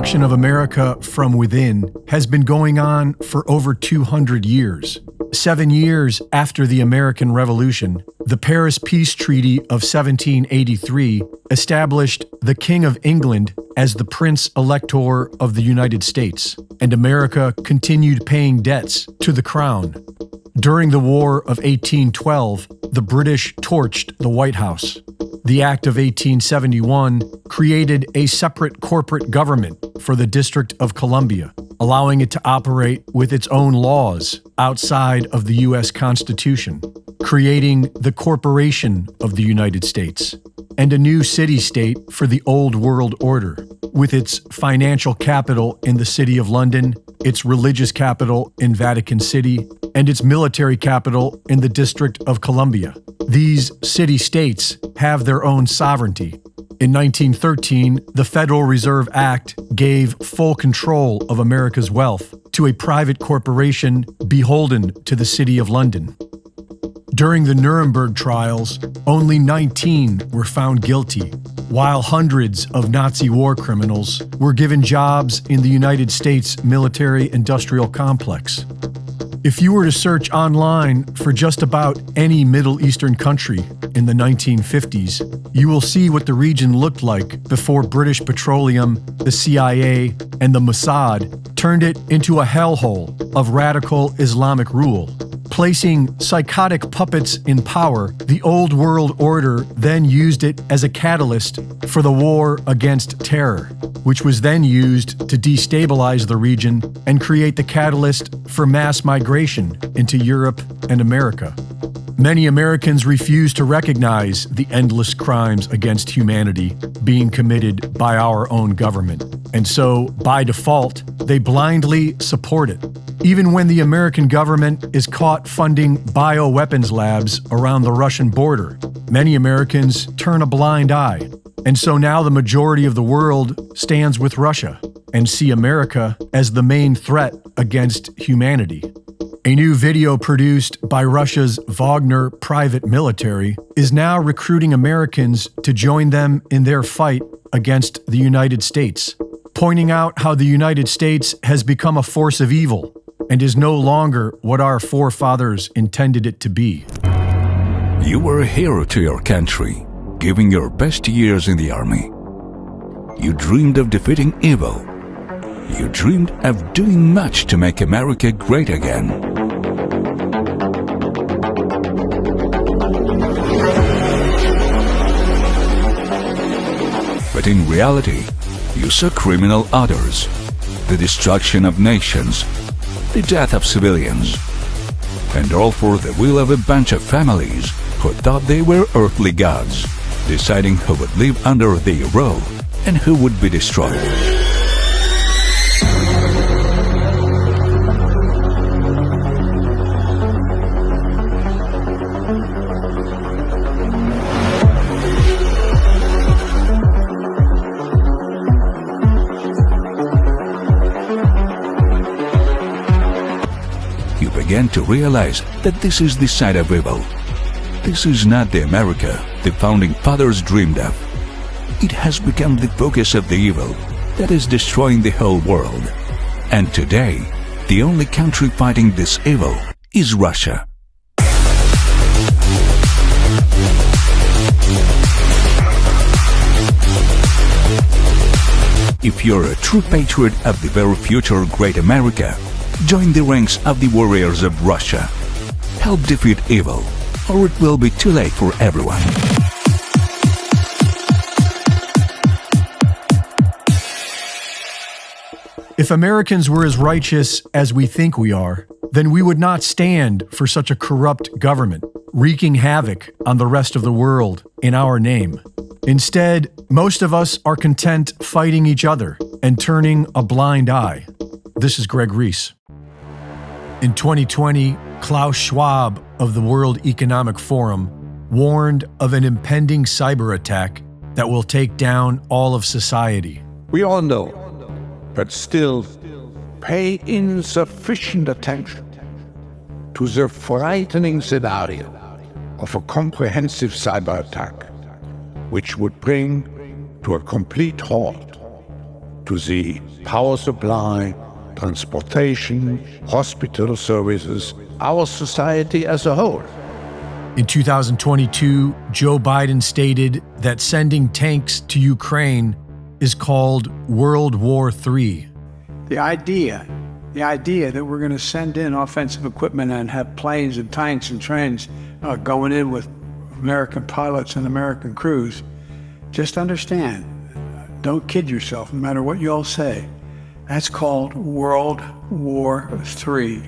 destruction of America from within has been going on for over 200 years. 7 years after the American Revolution, the Paris Peace Treaty of 1783 established the King of England as the Prince Elector of the United States, and America continued paying debts to the Crown. During the War of 1812, the British torched the White House. The Act of 1871 created a separate corporate government for the District of Columbia, allowing it to operate with its own laws outside of the U.S. Constitution, creating the Corporation of the United States, and a new city-state for the Old World Order, with its financial capital in the City of London, its religious capital in Vatican City, and its military capital in the District of Columbia. These city-states have their own sovereignty. In 1913, the Federal Reserve Act gave full control of America's wealth to a private corporation beholden to the City of London. During the Nuremberg trials, only 19 were found guilty, while hundreds of Nazi war criminals were given jobs in the United States military-industrial complex. If you were to search online for just about any Middle Eastern country in the 1950s, you will see what the region looked like before British Petroleum, the CIA, and the Mossad turned it into a hellhole of radical Islamic rule. Placing psychotic puppets in power, the Old World Order then used it as a catalyst for the war against terror, which was then used to destabilize the region and create the catalyst for mass migration into Europe and America. Many Americans refuse to recognize the endless crimes against humanity being committed by our own government, and so, by default, they blindly support it. Even when the American government is caught funding bioweapons labs around the Russian border, many Americans turn a blind eye. And so now the majority of the world stands with Russia and see America as the main threat against humanity. A new video produced by Russia's Wagner private military is now recruiting Americans to join them in their fight against the United States, pointing out how the United States has become a force of evil and is no longer what our forefathers intended it to be. You were a hero to your country, giving your best years in the army. You dreamed of defeating evil. You dreamed of doing much to make America great again. But in reality, you saw criminal orders, the destruction of nations, the death of civilians, and all for the will of a bunch of families who thought they were earthly gods, deciding who would live under their rule and who would be destroyed. You began to realize that this is the side of evil. This is not the America the founding fathers dreamed of. It has become the focus of the evil that is destroying the whole world. And today, the only country fighting this evil is Russia. If you're a true patriot of the very future great America, join the ranks of the warriors of Russia. Help defeat evil, or it will be too late for everyone. If Americans were as righteous as we think we are, then we would not stand for such a corrupt government, wreaking havoc on the rest of the world in our name. Instead, most of us are content fighting each other and turning a blind eye. This is Greg Reese. In 2020, Klaus Schwab of the World Economic Forum warned of an impending cyber attack that will take down all of society. We all know, but still pay insufficient attention to the frightening scenario of a comprehensive cyber attack, which would bring to a complete halt to the power supply, transportation, hospital services, our society as a whole. In 2022, Joe Biden stated that sending tanks to Ukraine is called World War III. The idea that we're going to send in offensive equipment and have planes and tanks and trains going in with American pilots and American crews, just understand, don't kid yourself, no matter what you all say, that's called World War III.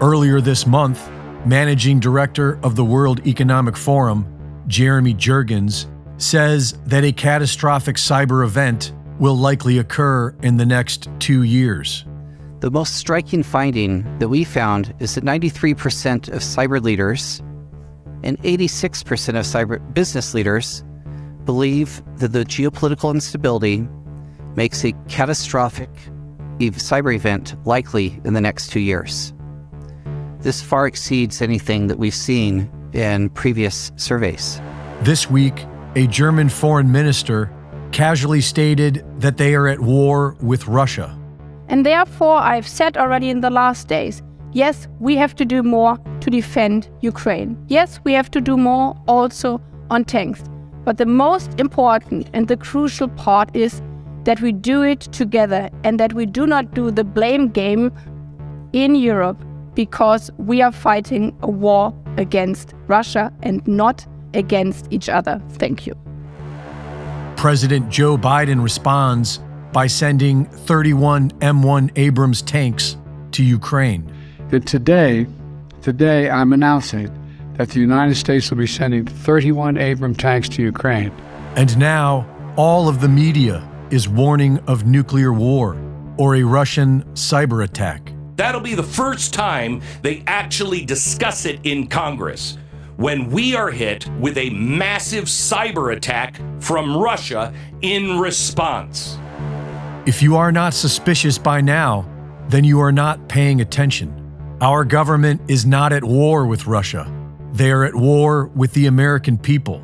Earlier this month, Managing Director of the World Economic Forum, Jeremy Jurgens, says that a catastrophic cyber event will likely occur in the next 2 years. The most striking finding that we found is that 93% of cyber leaders and 86% of cyber business leaders believe that the geopolitical instability makes a catastrophic cyber event likely in the next 2 years. This far exceeds anything that we've seen in previous surveys. This week, a German foreign minister casually stated that they are at war with Russia. And therefore, I've said already in the last days, yes, we have to do more to defend Ukraine. Yes, we have to do more also on tanks. But the most important and the crucial part is that we do it together and that we do not do the blame game in Europe, because we are fighting a war against Russia and not against each other. Thank you. President Joe Biden responds by sending 31 M1 Abrams tanks to Ukraine. Today I'm announcing that the United States will be sending 31 Abrams tanks to Ukraine. And now, all of the media is warning of nuclear war or a Russian cyber attack. That'll be the first time they actually discuss it in Congress, when we are hit with a massive cyber attack from Russia in response. If you are not suspicious by now, then you are not paying attention. Our government is not at war with Russia. They are at war with the American people.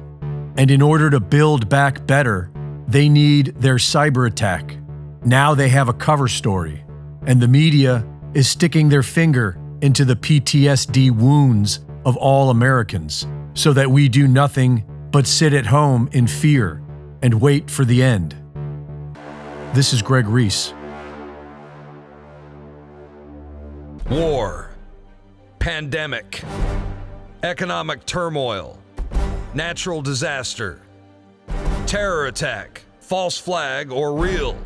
And in order to build back better, they need their cyber attack. Now they have a cover story, and the media is sticking their finger into the PTSD wounds of all Americans so that we do nothing but sit at home in fear and wait for the end. This is Greg Reese. War, pandemic, economic turmoil, natural disaster, terror attack, false flag, or real.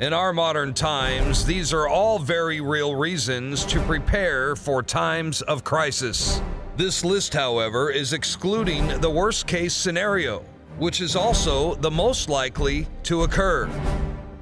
In our modern times, these are all very real reasons to prepare for times of crisis. This list, however, is excluding the worst-case scenario, which is also the most likely to occur.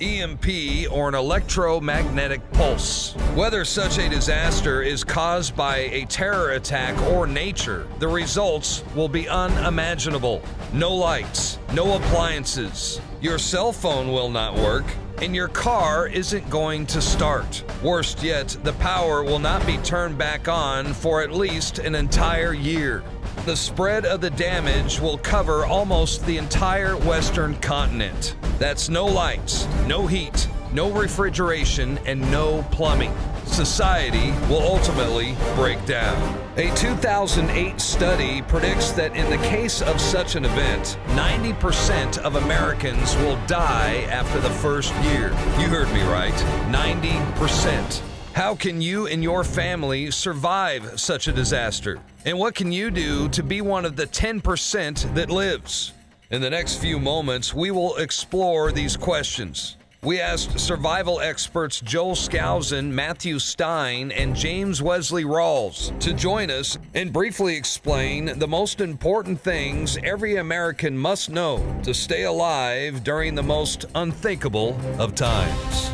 EMP, or an electromagnetic pulse. Whether such a disaster is caused by a terror attack or nature, the results will be unimaginable. No lights, no appliances, your cell phone will not work, and your car isn't going to start. Worst yet, the power will not be turned back on for at least an entire year. The spread of the damage will cover almost the entire Western continent. That's no lights, no heat, no refrigeration, and no plumbing. Society will ultimately break down. A 2008 study predicts that in the case of such an event, 90% of Americans will die after the first year. You heard me right, 90%. How can you and your family survive such a disaster? And what can you do to be one of the 10% that lives? In the next few moments, we will explore these questions. We asked survival experts Joel Skousen, Matthew Stein, and James Wesley Rawls to join us and briefly explain the most important things every American must know to stay alive during the most unthinkable of times.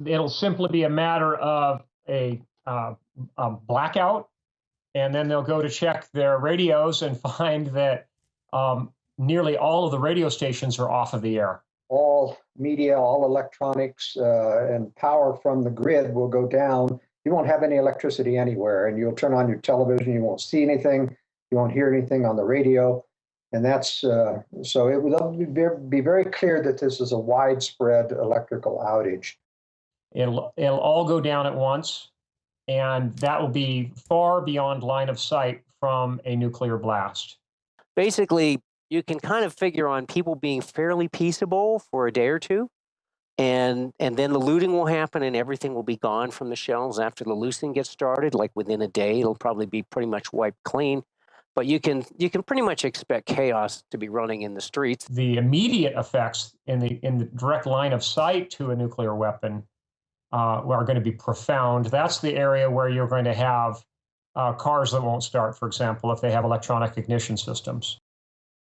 It'll simply be a matter of a blackout, and then they'll go to check their radios and find that nearly all of the radio stations are off of the air. All media, all electronics, and power from the grid will go down you won't have any electricity anywhere, and you'll turn on your television, you won't see anything, you won't hear anything on the radio. And that's so it will be very clear that this is a widespread electrical outage. It'll all go down at once, and that will be far beyond line of sight from a nuclear blast. Basically, you can kind of figure on people being fairly peaceable for a day or two, and then the looting will happen and everything will be gone from the shelves after the looting gets started. Like within a day, it'll probably be pretty much wiped clean. But you can pretty much expect chaos to be running in the streets. The immediate effects in the direct line of sight to a nuclear weapon are going to be profound. That's the area where you're going to have cars that won't start, for example, if they have electronic ignition systems.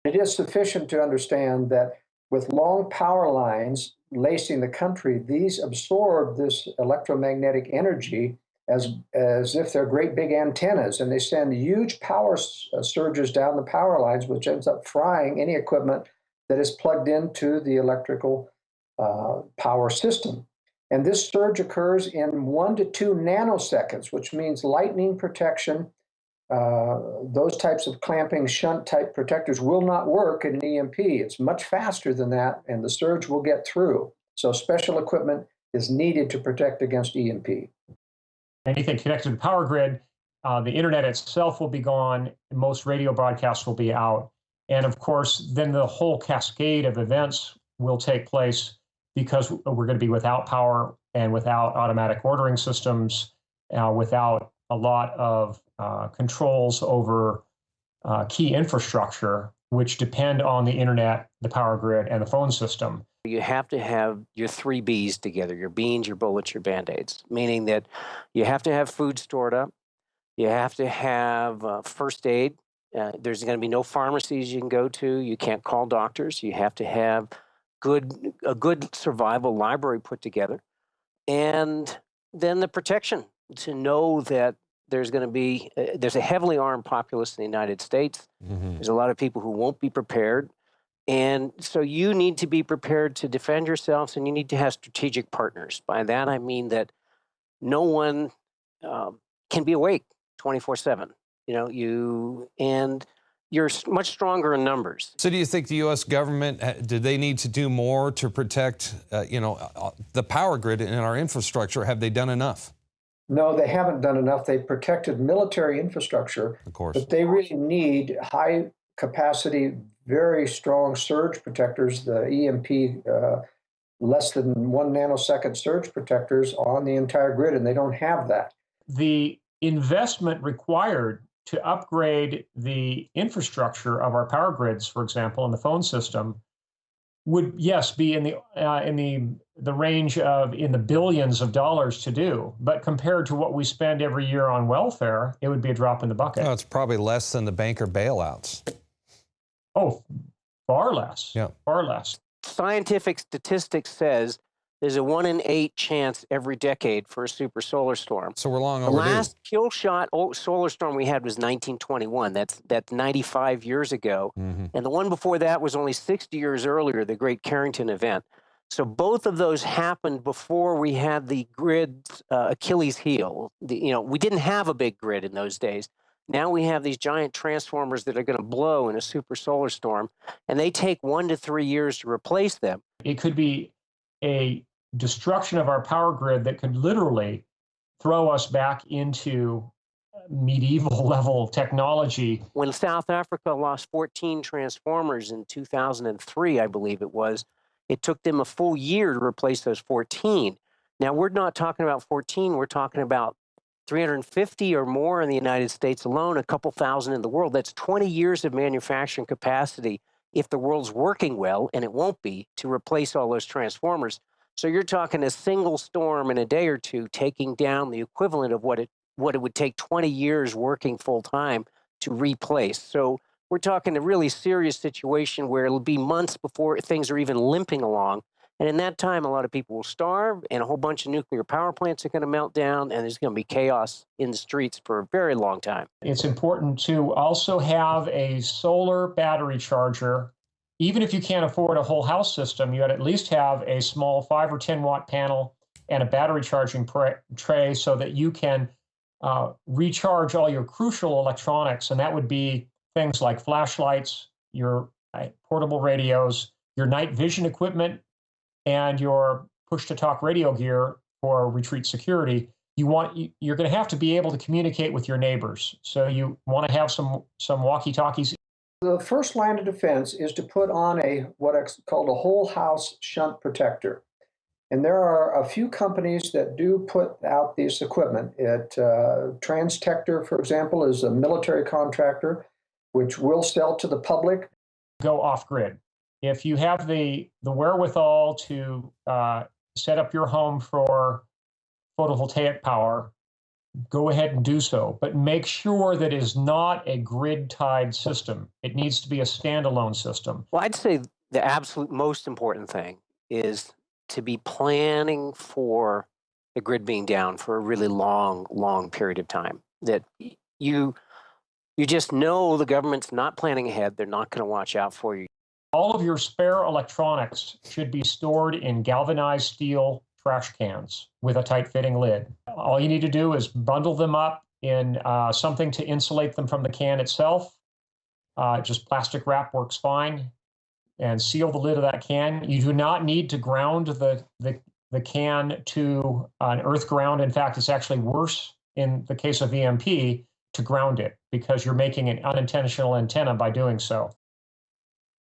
It is sufficient to understand that with long power lines lacing the country, these absorb this electromagnetic energy as if they're great big antennas, and they send huge power surges down the power lines, which ends up frying any equipment that is plugged into the electrical power system. And this surge occurs in 1 to 2 nanoseconds, which means lightning protection. Those types of clamping shunt type protectors will not work in an EMP. It's much faster than that, and the surge will get through. So special equipment is needed to protect against EMP. Anything connected to the power grid, the internet itself will be gone, most radio broadcasts will be out. And of course, then the whole cascade of events will take place because we're going to be without power and without automatic ordering systems, without a lot of controls over key infrastructure, which depend on the internet, the power grid, and the phone system. You have to have your 3 Bs together, your beans, your bullets, your Band-Aids, meaning that you have to have food stored up. You have to have first aid. There's going to be no pharmacies you can go to. You can't call doctors. You have to have a good survival library put together. And then the protection, to know that there's going to be, there's a heavily armed populace in the United States. Mm-hmm. There's a lot of people who won't be prepared. And so you need to be prepared to defend yourselves, and you need to have strategic partners. By that, I mean that no one can be awake 24/7. And you're much stronger in numbers. So do you think the U.S. government, do they need to do more to protect, the power grid and our infrastructure? Have they done enough? No, they haven't done enough. They've protected military infrastructure, of course, but they really need high capacity, very strong surge protectors, the EMP less than 1 nanosecond surge protectors on the entire grid, and they don't have that. The investment required to upgrade the infrastructure of our power grids, for example, and the phone system, would, yes, be in the range of in the billions of dollars to do. But compared to what we spend every year on welfare, it would be a drop in the bucket. No, it's probably less than the banker bailouts. Oh, far less. Yeah. Far less. Scientific statistics says there's a 1 in 8 chance every decade for a super solar storm. So we're long overdue. The last kill shot solar storm we had was 1921. That's 95 years ago. Mm-hmm. And the one before that was only 60 years earlier, the Great Carrington event. So both of those happened before we had the grid's Achilles heel. We didn't have a big grid in those days. Now we have these giant transformers that are going to blow in a super solar storm, and they take 1 to 3 years to replace them. It could be a destruction of our power grid that could literally throw us back into medieval level technology. When South Africa lost 14 transformers in 2003, I believe it was, it took them a full year to replace those 14. Now, we're not talking about 14, we're talking about 350 or more in the United States alone, a couple thousand in the world. That's 20 years of manufacturing capacity if the world's working well, and it won't be, to replace all those transformers. So you're talking a single storm in a day or two taking down the equivalent of what it would take 20 years working full time to replace. So we're talking a really serious situation where it'll be months before things are even limping along. And in that time, a lot of people will starve, and a whole bunch of nuclear power plants are going to melt down, and there's going to be chaos in the streets for a very long time. It's important to also have a solar battery charger. Even if you can't afford a whole house system, you would at least have a small 5 or 10 watt panel and a battery charging tray so that you can recharge all your crucial electronics. And that would be things like flashlights, your portable radios, your night vision equipment, and your push-to-talk radio gear for retreat security. You're going to have to be able to communicate with your neighbors. So you want to have some walkie-talkies. The first line of defense is to put on what is called a whole house shunt protector. And there are a few companies that do put out this equipment. Transtector, for example, is a military contractor, which will sell to the public. Go off-grid. If you have the wherewithal to set up your home for photovoltaic power, go ahead and do so. But make sure that it is not a grid-tied system. It needs to be a standalone system. Well, I'd say the absolute most important thing is to be planning for the grid being down for a really long period of time. That you just know the government's not planning ahead. They're not going to watch out for you. All of your spare electronics should be stored in galvanized steel trash cans with a tight-fitting lid. All you need to do is bundle them up in something to insulate them from the can itself. Just plastic wrap works fine. And seal the lid of that can. You do not need to ground the can to an earth ground. In fact, it's actually worse in the case of EMP to ground it because you're making an unintentional antenna by doing so.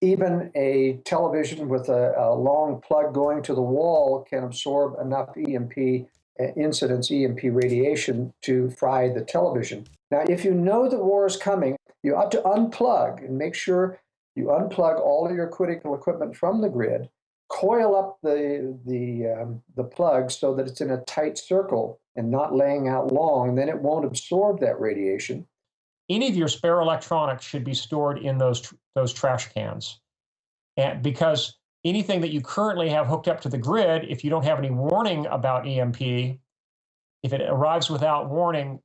Even a television with a long plug going to the wall can absorb enough EMP incidence, EMP radiation, to fry the television. Now, if you know the war is coming, you ought to unplug and make sure you unplug all of your critical equipment from the grid, coil up the plug so that it's in a tight circle and not laying out long, and then it won't absorb that radiation. Any of your spare electronics should be stored in those trash cans. And because anything that you currently have hooked up to the grid, if you don't have any warning about EMP, if it arrives without warning,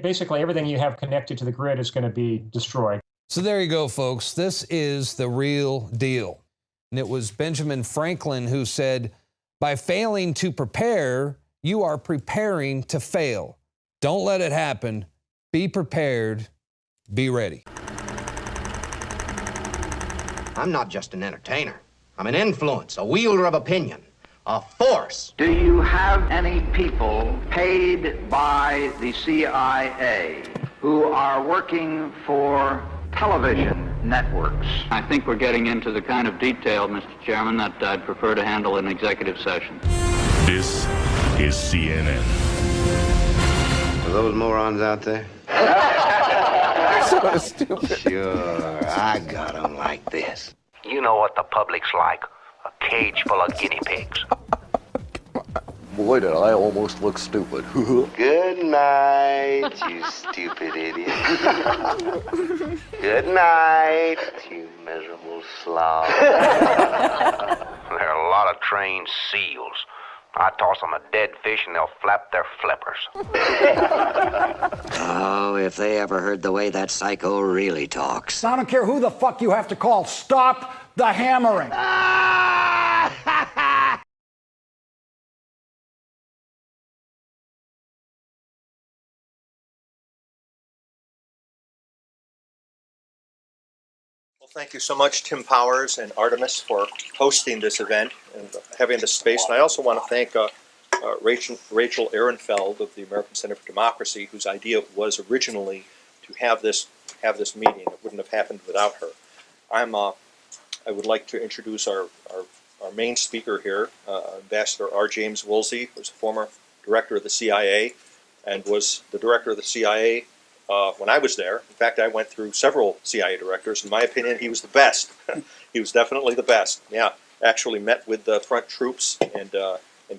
basically everything you have connected to the grid is going to be destroyed. So there you go, folks. This is the real deal. And it was Benjamin Franklin who said, by failing to prepare, you are preparing to fail. Don't let it happen. Be prepared. Be ready. I'm not just an entertainer. I'm an influence, a wielder of opinion, a force. Do you have any people paid by the CIA who are working for television networks? I think we're getting into the kind of detail, Mr. Chairman, that I'd prefer to handle in executive session. This is CNN. Are those morons out there? So stupid. Sure, I got them like this. You know what the public's like, a cage full of guinea pigs. Boy, did I almost look stupid. Good night, you stupid idiot. Good night, you miserable slob. There are a lot of trained seals. I toss them a dead fish and they'll flap their flippers. Oh, if they ever heard the way that psycho really talks. I don't care who the fuck you have to call. Stop the hammering. Thank you so much, Tim Powers and Artemis, for hosting this event and having this space. And I also want to thank Rachel Ehrenfeld of the American Center for Democracy, whose idea was originally to have this meeting. It wouldn't have happened without her. I would like to introduce our main speaker here, Ambassador R. James Woolsey, who's a former director of the CIA and was the director of the CIA when I was there. In fact, I went through several CIA directors. In my opinion, he was the best. He was definitely the best. Yeah, actually met with the front troops and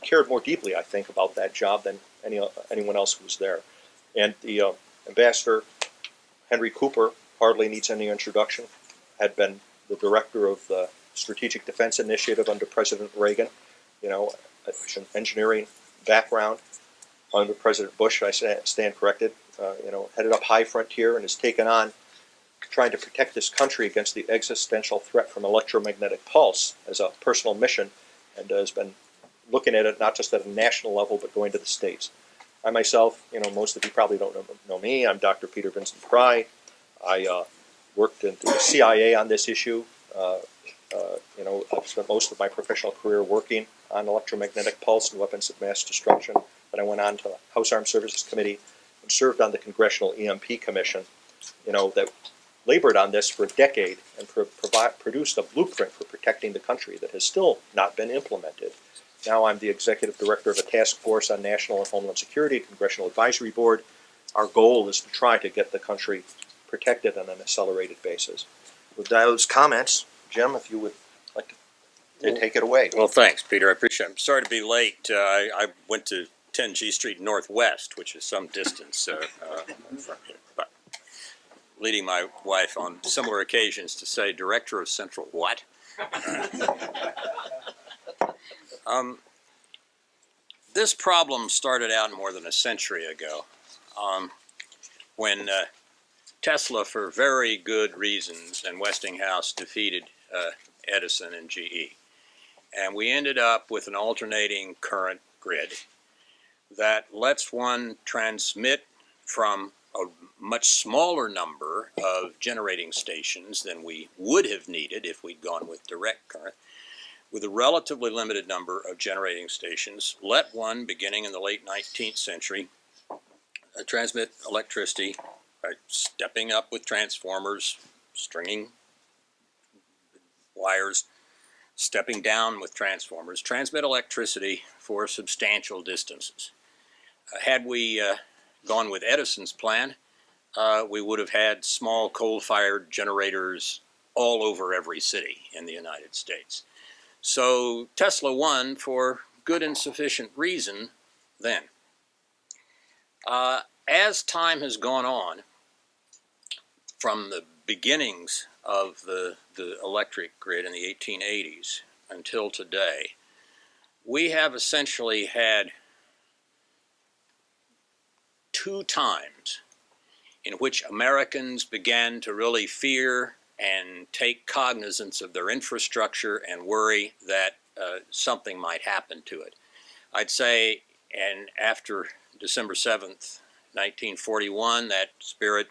cared more deeply, I think, about that job than anyone else who was there. And the Ambassador Henry Cooper hardly needs any introduction. Had been the director of the Strategic Defense Initiative under President Reagan. You know, an engineering background under President Bush. I stand corrected. Headed up High Frontier and has taken on trying to protect this country against the existential threat from electromagnetic pulse as a personal mission, and has been looking at it not just at a national level, but going to the states. I myself, most of you probably don't know me. I'm Dr. Peter Vincent Fry. I worked in the CIA on this issue. I've spent most of my professional career working on electromagnetic pulse and weapons of mass destruction. Then I went on to the House Armed Services Committee and served on the Congressional EMP Commission, that labored on this for a decade and produced a blueprint for protecting the country that has still not been implemented. Now I'm the executive director of a task force on national and homeland security, Congressional Advisory Board. Our goal is to try to get the country protected on an accelerated basis. With those comments, Jim, if you would like to take it away. Well, thanks, Peter. I appreciate it. I'm sorry to be late. I went to 10 G Street Northwest, which is some distance from here. But leading my wife on similar occasions to say, Director of Central what? This problem started out more than a century ago when Tesla, for very good reasons, and Westinghouse defeated Edison and GE. And we ended up with an alternating current grid that lets one transmit from a much smaller number of generating stations than we would have needed if we'd gone with direct current, with a relatively limited number of generating stations, let one, beginning in the late 19th century, transmit electricity by stepping up with transformers, stringing wires, stepping down with transformers, transmit electricity for substantial distances. Had we gone with Edison's plan, we would have had small coal-fired generators all over every city in the United States. So Tesla won for good and sufficient reason then. As time has gone on, from the beginnings of the electric grid in the 1880s until today, we have essentially had 2 times in which Americans began to really fear and take cognizance of their infrastructure and worry that something might happen to it. I'd say, and after December 7th, 1941, that spirit,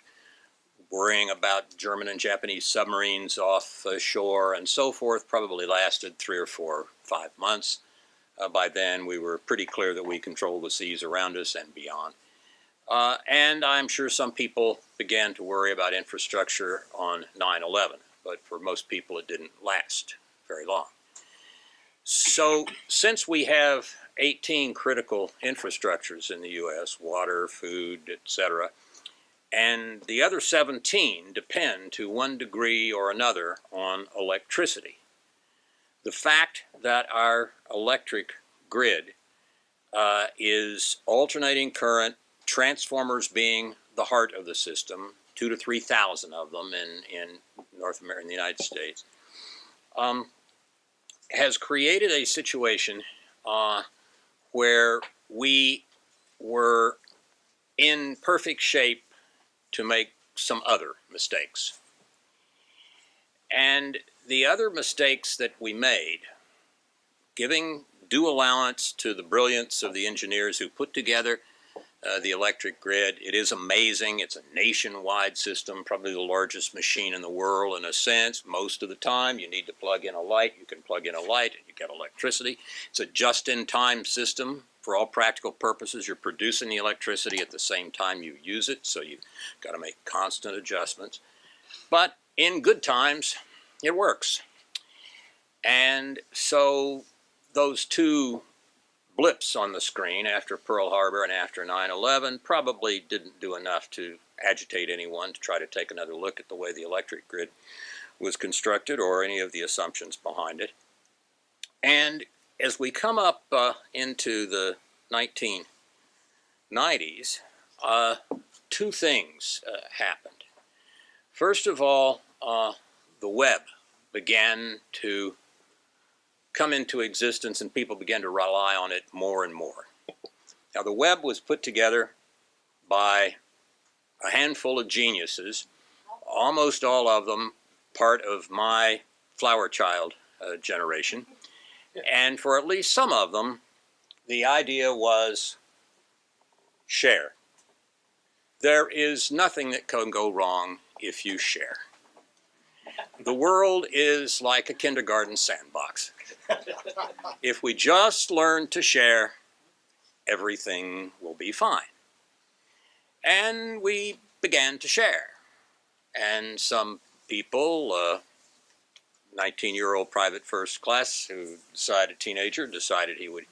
worrying about German and Japanese submarines off shore and so forth, probably lasted 3 or 4 or 5 months. By then, we were pretty clear that we controlled the seas around us and beyond. And I'm sure some people began to worry about infrastructure on 9/11, but for most people it didn't last very long. So since we have 18 critical infrastructures in the U.S., water, food, etc., and the other 17 depend to one degree or another on electricity, the fact that our electric grid is alternating current, transformers being the heart of the system, 2,000 to 3,000 of them in North America, in the United States, has created a situation where we were in perfect shape to make some other mistakes. And the other mistakes that we made, giving due allowance to the brilliance of the engineers who put together the electric grid. It is amazing. It's a nationwide system, probably the largest machine in the world in a sense. Most of the time you need to plug in a light. You can plug in a light and you get electricity. It's a just-in-time system. For all practical purposes, you're producing the electricity at the same time you use it, so you've got to make constant adjustments. But in good times, it works. And so those 2 blips on the screen after Pearl Harbor and after 9/11 probably didn't do enough to agitate anyone to try to take another look at the way the electric grid was constructed or any of the assumptions behind it. And as we come up into the 1990s, 2 things happened. First of all, the web began to come into existence and people began to rely on it more and more. Now, the web was put together by a handful of geniuses, almost all of them part of my flower child generation, and for at least some of them, the idea was share. There is nothing that can go wrong if you share. The world is like a kindergarten sandbox. If we just learn to share, everything will be fine. And we began to share. And some people, 19-year-old private first class teenager decided he would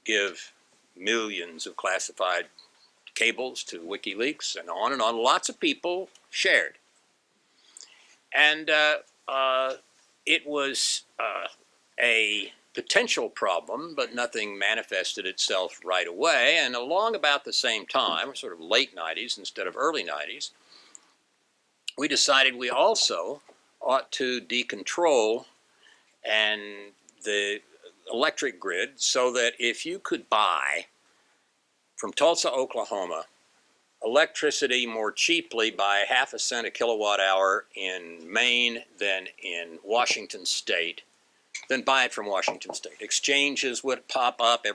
give millions of classified cables to WikiLeaks and on. Lots of people shared. And it was a potential problem, but nothing manifested itself right away. And along about the same time, sort of late 90s instead of early 90s, we decided we also ought to decontrol and the electric grid so that if you could buy from Tulsa, Oklahoma, electricity more cheaply by ½ cent a kilowatt hour in Maine than in Washington State, then buy it from Washington State. Exchanges would pop up,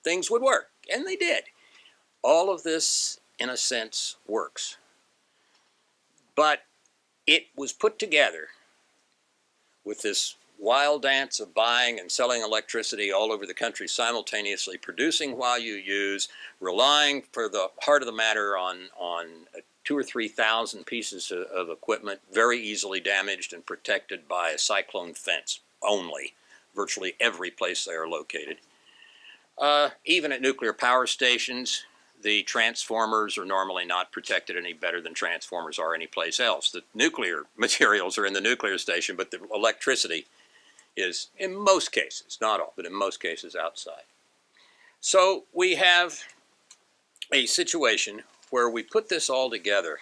things would work, and they did. All of this, in a sense, works. But it was put together with this wild dance of buying and selling electricity all over the country simultaneously, producing while you use, relying for the heart of the matter on 2,000 or 3,000 pieces of equipment, very easily damaged and protected by a cyclone fence only, virtually every place they are located. Even at nuclear power stations, the transformers are normally not protected any better than transformers are anyplace else. The nuclear materials are in the nuclear station, but the electricity is, in most cases, not all, but in most cases, outside. So we have a situation where we put this all together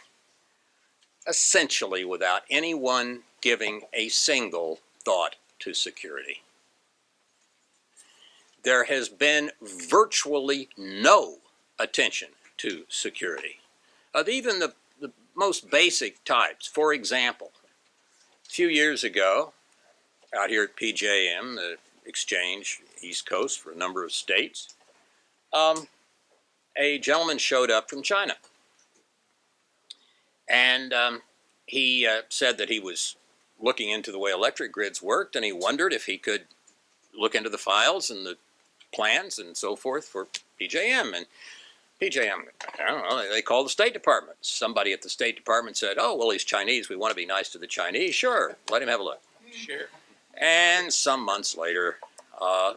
essentially without anyone giving a single thought to security. There has been virtually no attention to security of even the most basic types. For example, a few years ago, out here at PJM, the exchange East Coast for a number of states, a gentleman showed up from China. And he said that he was looking into the way electric grids worked, and he wondered if he could look into the files and the plans and so forth for PJM. And PJM, I don't know, they called the State Department. Somebody at the State Department said, oh, well, he's Chinese. We want to be nice to the Chinese. Sure, let him have a look. Sure. And some months later,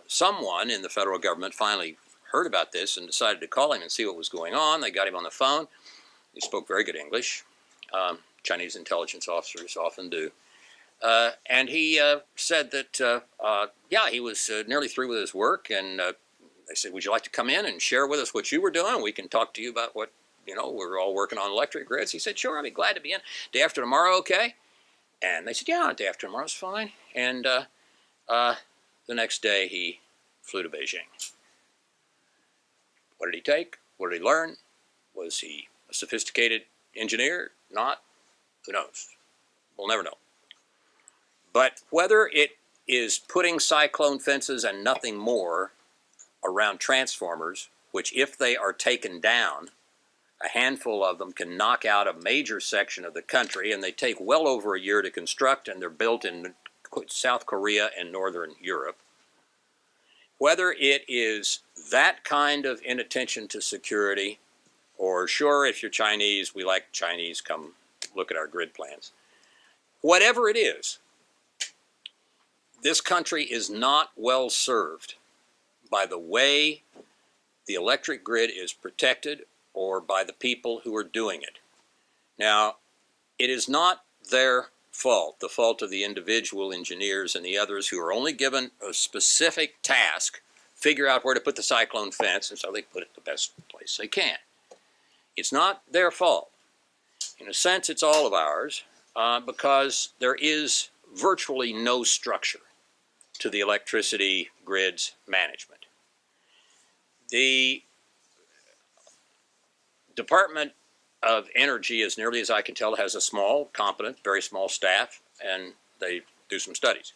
someone in the federal government finally heard about this and decided to call him and see what was going on. They got him on the phone. He spoke very good English. Chinese intelligence officers often do. And he said that, he was nearly through with his work, and they said, would you like to come in and share with us what you were doing? We can talk to you about what, we're all working on electric grids. He said, sure, I'll be glad to be in. Day after tomorrow, okay? And they said, yeah, day after tomorrow's fine. And the next day, he flew to Beijing. What did he take? What did he learn? Was he a sophisticated engineer? Not? Who knows? We'll never know. But whether it is putting cyclone fences and nothing more around transformers, which if they are taken down, a handful of them can knock out a major section of the country, and they take well over a year to construct, and they're built in South Korea and Northern Europe. Whether it is that kind of inattention to security, or sure, if you're Chinese, we like Chinese, come look at our grid plans. Whatever it is, this country is not well served by the way the electric grid is protected or by the people who are doing it. Now, it is not their fault, the fault of the individual engineers and the others who are only given a specific task, figure out where to put the cyclone fence, and so they put it the best place they can. It's not their fault. In a sense, it's all of ours, because there is virtually no structure to the electricity grid's management. The Department of Energy, as nearly as I can tell, has a small, competent, very small staff, and they do some studies.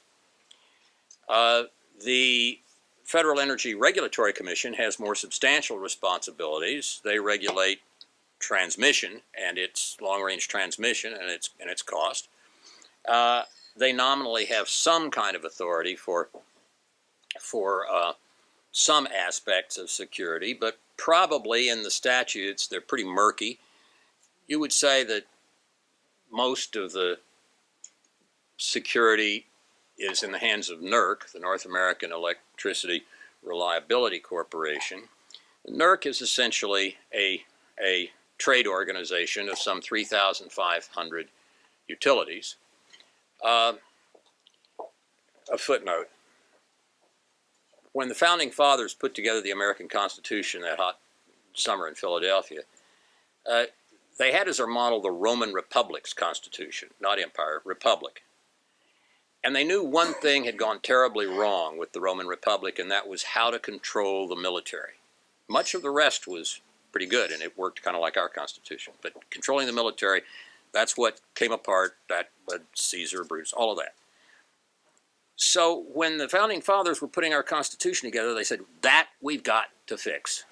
The Federal Energy Regulatory Commission has more substantial responsibilities. They regulate transmission and its long-range transmission and its cost. They nominally have some kind of authority for some aspects of security, but probably in the statutes they're pretty murky. You would say that most of the security is in the hands of NERC, the North American Electricity Reliability Corporation. NERC is essentially a trade organization of some 3,500 utilities. A footnote. When the Founding Fathers put together the American Constitution that hot summer in Philadelphia, they had as their model the Roman Republic's Constitution, not empire, republic. And they knew one thing had gone terribly wrong with the Roman Republic, and that was how to control the military. Much of the rest was pretty good, and it worked kind of like our Constitution. But controlling the military, that's what came apart, that led Caesar, Brutus, all of that. So when the Founding Fathers were putting our Constitution together, they said, that we've got to fix.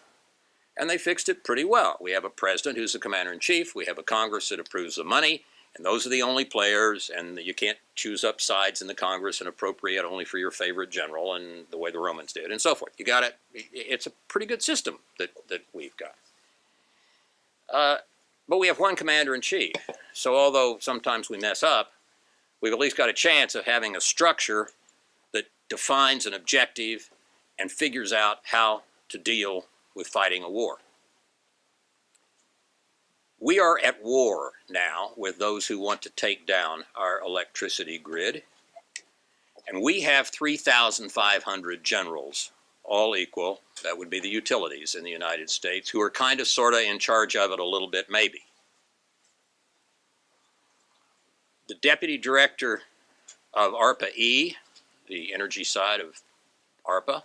And they fixed it pretty well. We have a president who's the commander-in-chief. We have a Congress that approves the money. And those are the only players, and you can't choose up sides in the Congress and appropriate only for your favorite general, and the way the Romans did, and so forth. You got it. It's a pretty good system that we've got. But we have one commander-in-chief. So although sometimes we mess up, we've at least got a chance of having a structure that defines an objective and figures out how to deal with fighting a war. We are at war now with those who want to take down our electricity grid. And we have 3,500 generals, all equal, that would be the utilities in the United States, who are kind of sort of in charge of it a little bit, maybe. The deputy director of ARPA-E, the energy side of ARPA,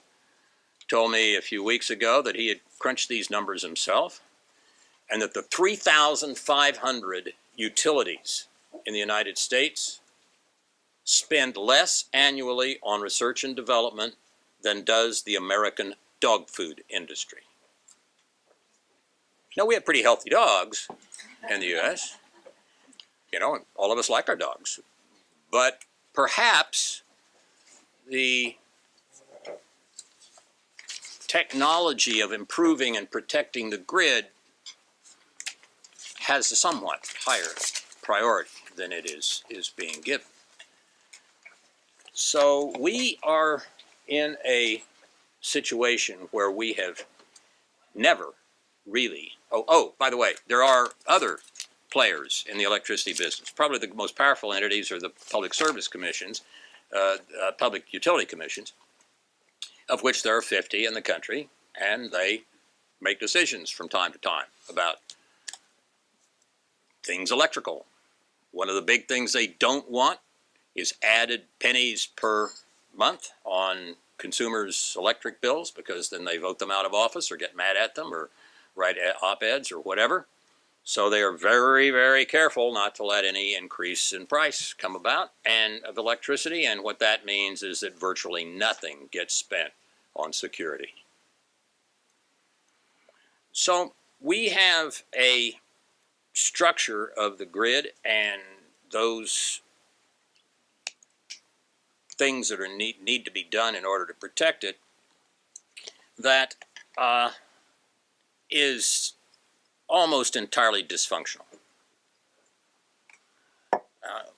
told me a few weeks ago that he had crunched these numbers himself, and that the 3,500 utilities in the United States spend less annually on research and development than does the American dog food industry. Now, we have pretty healthy dogs in the U.S. You know, all of us like our dogs. But perhaps the technology of improving and protecting the grid has a somewhat higher priority than it is being given. So we are in a situation where we have never really, by the way, there are other players in the electricity business. Probably the most powerful entities are the public service commissions, public utility commissions, of which there are 50 in the country, and they make decisions from time to time about things electrical. One of the big things they don't want is added pennies per month on consumers' electric bills, because then they vote them out of office or get mad at them or write op-eds or whatever. So they are very, very careful not to let any increase in price come about and of electricity, and what that means is that virtually nothing gets spent on security. So we have a structure of the grid and those things that are need to be done in order to protect it that is almost entirely dysfunctional.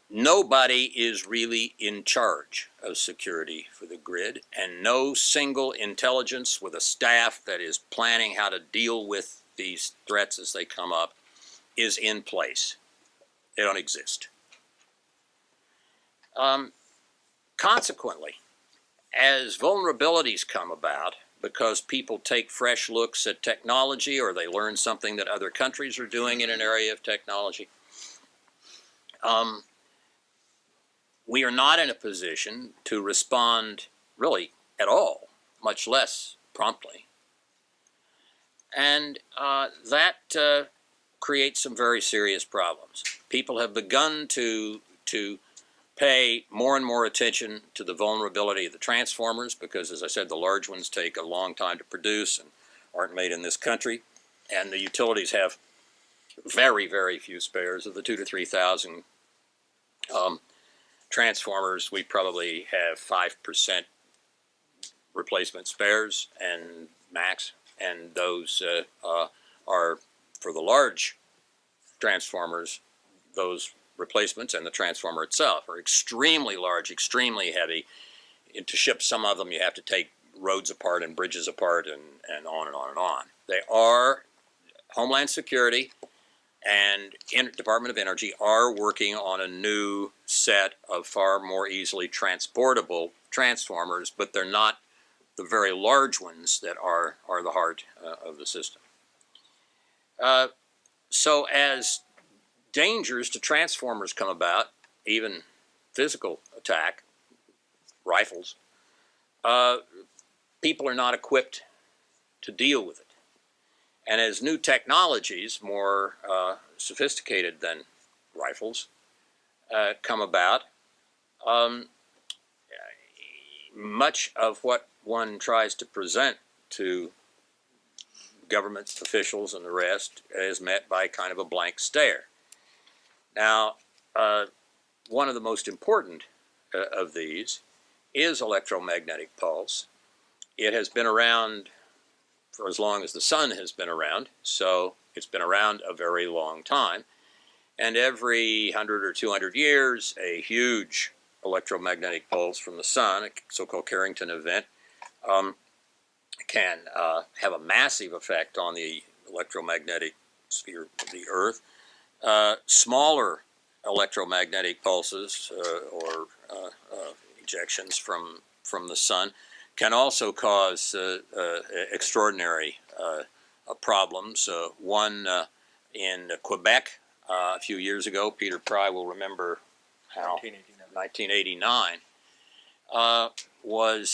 Nobody is really in charge of security for the grid, and no single intelligence with a staff that is planning how to deal with these threats as they come up is in place. They don't exist. Consequently, as vulnerabilities come about, because people take fresh looks at technology or they learn something that other countries are doing in an area of technology, we are not in a position to respond really at all, much less promptly. And that creates some very serious problems. People have begun to pay more and more attention to the vulnerability of the transformers because, as I said, the large ones take a long time to produce and aren't made in this country. And the utilities have very, very few spares. Of the 2,000 to 3,000 transformers, we probably have 5% replacement spares and max. And those are, for the large transformers, those replacements and the transformer itself are extremely large, extremely heavy. And to ship some of them, you have to take roads apart and bridges apart and on and on and on. They are, Homeland Security and Department of Energy are working on a new set of far more easily transportable transformers, but they're not the very large ones that are the heart of the system. So as dangers to transformers come about, even physical attack, rifles, people are not equipped to deal with it. And as new technologies, more sophisticated than rifles, come about, much of what one tries to present to government officials and the rest is met by kind of a blank stare. Now, one of the most important of these is electromagnetic pulse. It has been around for as long as the sun has been around, so it's been around a very long time. And every 100 or 200 years, a huge electromagnetic pulse from the sun, a so-called Carrington event, can have a massive effect on the electromagnetic sphere of the Earth. Smaller electromagnetic pulses or ejections from the sun can also cause extraordinary problems. One in Quebec a few years ago, Peter Pry will remember how 1989 was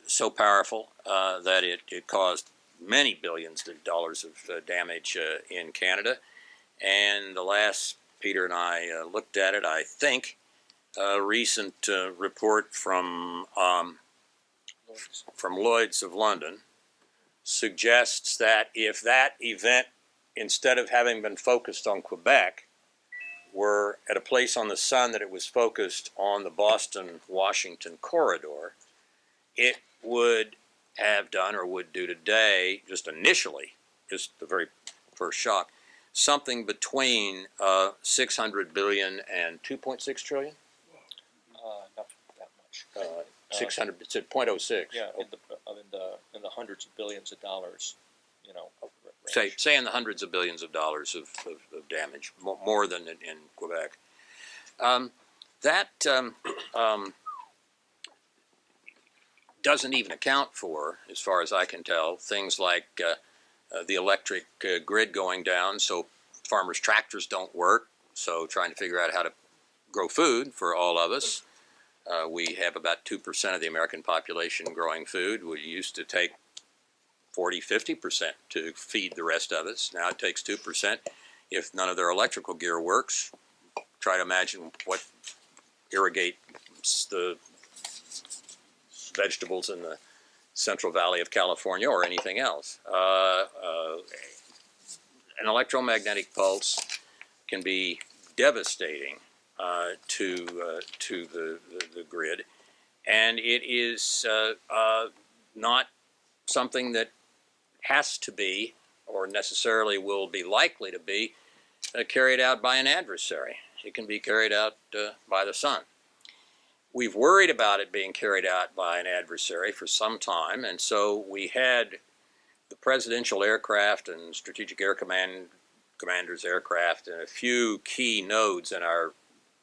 so powerful that it caused many billions of dollars of damage in Canada. And the last Peter and I looked at it, I think, a recent report from Lloyd's of London suggests that if that event, instead of having been focused on Quebec, were at a place on the sun that it was focused on the Boston-Washington corridor, it would have done or would do today, just initially, just the very first shock, something between 600 billion and 2.6 trillion? Not that much. 600, it's at 0.06. Yeah, in the hundreds of billions of dollars, you know. Say in the hundreds of billions of dollars of damage, more than in Quebec. That doesn't even account for, as far as I can tell, things like the electric grid going down, so farmers' tractors don't work, so trying to figure out how to grow food for all of us. We have about 2% of the American population growing food. We used to take 40–50% to feed the rest of us. Now it takes 2%. If none of their electrical gear works, try to imagine what irrigates the vegetables in the Central Valley of California or anything else. An electromagnetic pulse can be devastating to the grid, and it is not something that has to be, or necessarily will be likely to be, carried out by an adversary. It can be carried out by the sun. We've worried about it being carried out by an adversary for some time, and so we had the presidential aircraft and Strategic Air Commander's aircraft and a few key nodes in our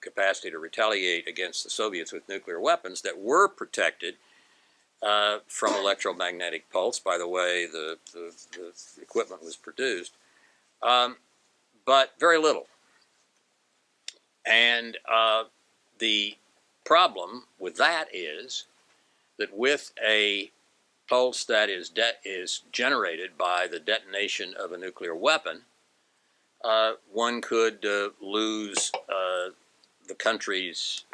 capacity to retaliate against the Soviets with nuclear weapons that were protected from electromagnetic pulse by the way the equipment was produced, but very little. And the problem with that is that with a pulse that is generated by the detonation of a nuclear weapon, one could lose the country's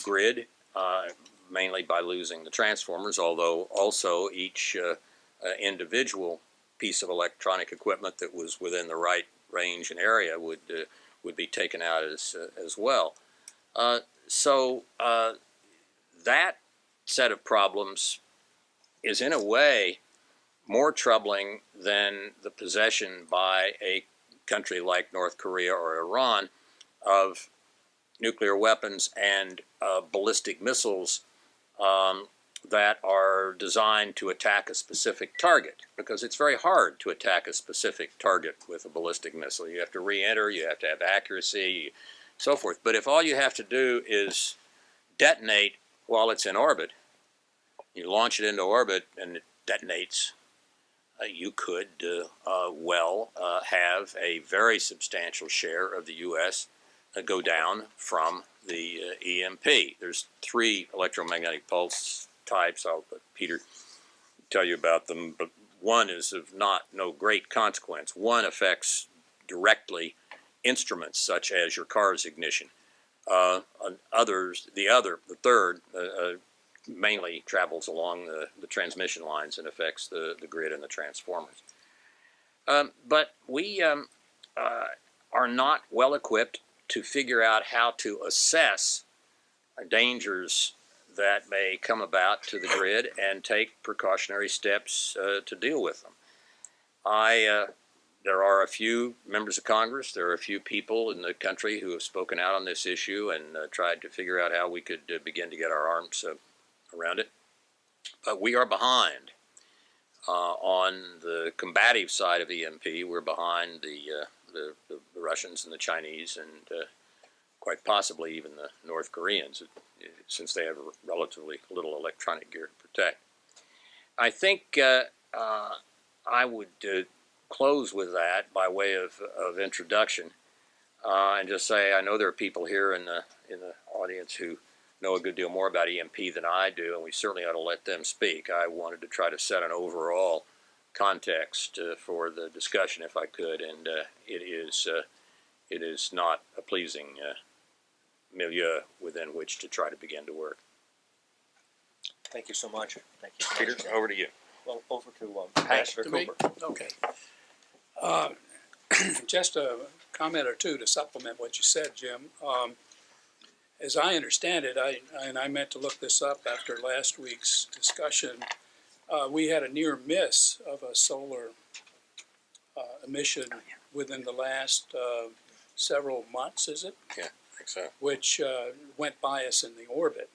grid, mainly by losing the transformers, although also each individual piece of electronic equipment that was within the right range and area would be taken out as well. So that set of problems is in a way more troubling than the possession by a country like North Korea or Iran of nuclear weapons and ballistic missiles that are designed to attack a specific target, because it's very hard to attack a specific target with a ballistic missile. You have to re-enter, you have to have accuracy, so forth. But if all you have to do is detonate while it's in orbit, you launch it into orbit and it detonates, you could have a very substantial share of the U.S. Go down from the EMP. There's 3 electromagnetic pulse types. I'll let Peter tell you about them, but one is of no great consequence. One affects directly instruments such as your car's ignition. The third, mainly travels along the transmission lines and affects the grid and the transformers. But we are not well equipped to figure out how to assess dangers that may come about to the grid and take precautionary steps to deal with them. There are a few members of Congress, there are a few people in the country who have spoken out on this issue and tried to figure out how we could begin to get our arms around it. But we are behind. On the combative side of EMP, we're behind the Russians and the Chinese and quite possibly even the North Koreans, since they have relatively little electronic gear to protect. I think I would close with that by way of introduction and just say I know there are people here in the audience who know a good deal more about EMP than I do, and we certainly ought to let them speak. I wanted to try to set an overall context for the discussion if I could, and it is not a pleasing milieu within which to try to begin to work. Thank you so much. Thank you so Peter, much. over to you. Well, over to Ambassador Cooper. Okay. Just a comment or two to supplement what you said, Jim. As I understand it, I meant to look this up after last week's discussion, we had a near miss of a solar emission within the last several months, is it? Yeah, I think so. Which went by us in the orbit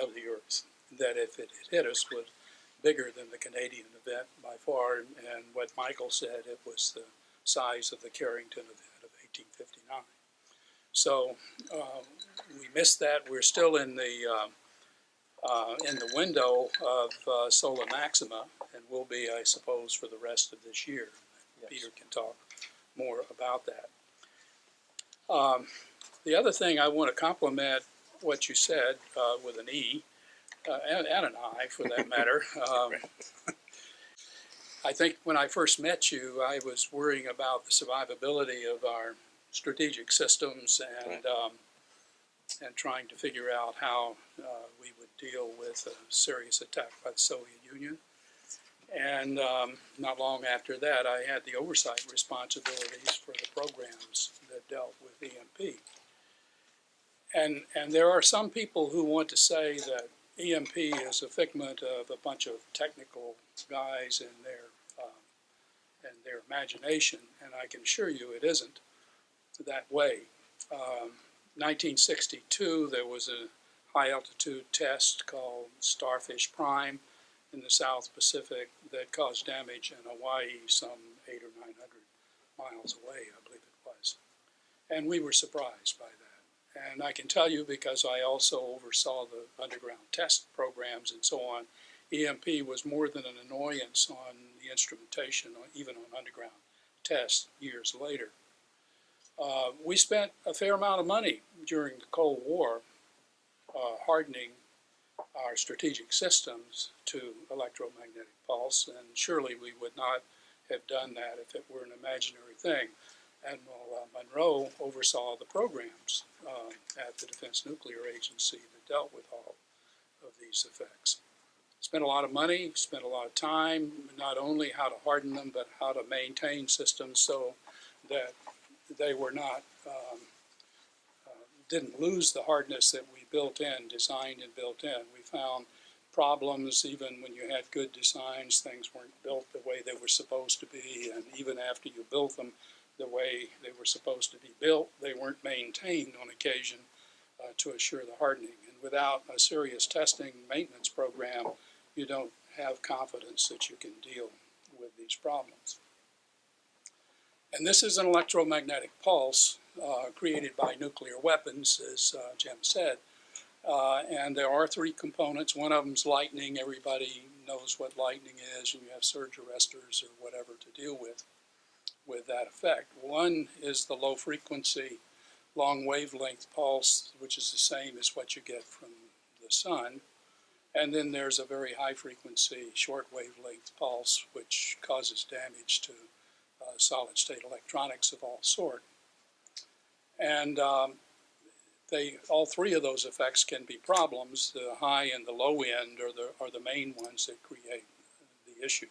of the Earth. That if it hit us was bigger than the Canadian event by far, and what Michael said, it was the size of the Carrington event of 1859. So we missed that. We're still in the window of solar maxima, and will be, I suppose, for the rest of this year. Yes. Peter can talk more about that. The other thing I want to compliment what you said with an E and an I, for that matter. I think when I first met you, I was worrying about the survivability of our strategic systems and trying to figure out how we would deal with a serious attack by the Soviet Union. And not long after that, I had the oversight responsibilities for the programs that dealt with EMP. And there are some people who want to say that EMP is a figment of a bunch of technical guys and their imagination, and I can assure you it isn't that way. 1962, there was a high-altitude test called Starfish Prime in the South Pacific that caused damage in Hawaii some 800 or 900 miles away, I believe it was. And we were surprised by that. And I can tell you, because I also oversaw the underground test programs and so on, EMP was more than an annoyance on the instrumentation, even on underground tests years later. We spent a fair amount of money during the Cold War hardening our strategic systems to electromagnetic pulse, and surely we would not have done that if it were an imaginary thing. Admiral Monroe oversaw the programs at the Defense Nuclear Agency that dealt with all of these effects. Spent a lot of money, spent a lot of time, not only how to harden them, but how to maintain systems so that they were not, didn't lose the hardness that we built in, designed and built in. We found problems even when you had good designs, things weren't built the way they were supposed to be, and even after you built them the way they were supposed to be built, they weren't maintained on occasion to assure the hardening. And without a serious testing maintenance program, you don't have confidence that you can deal with these problems. And this is an electromagnetic pulse created by nuclear weapons, as Jim said. And there are three components. One of them is lightning. Everybody knows what lightning is, and you have surge arresters or whatever to deal with that effect. One is the low frequency, long wavelength pulse, which is the same as what you get from the sun. And then there's a very high frequency, short wavelength pulse, which causes damage to solid state electronics of all sort. And all three of those effects can be problems. The high and the low end are the main ones that create the issue.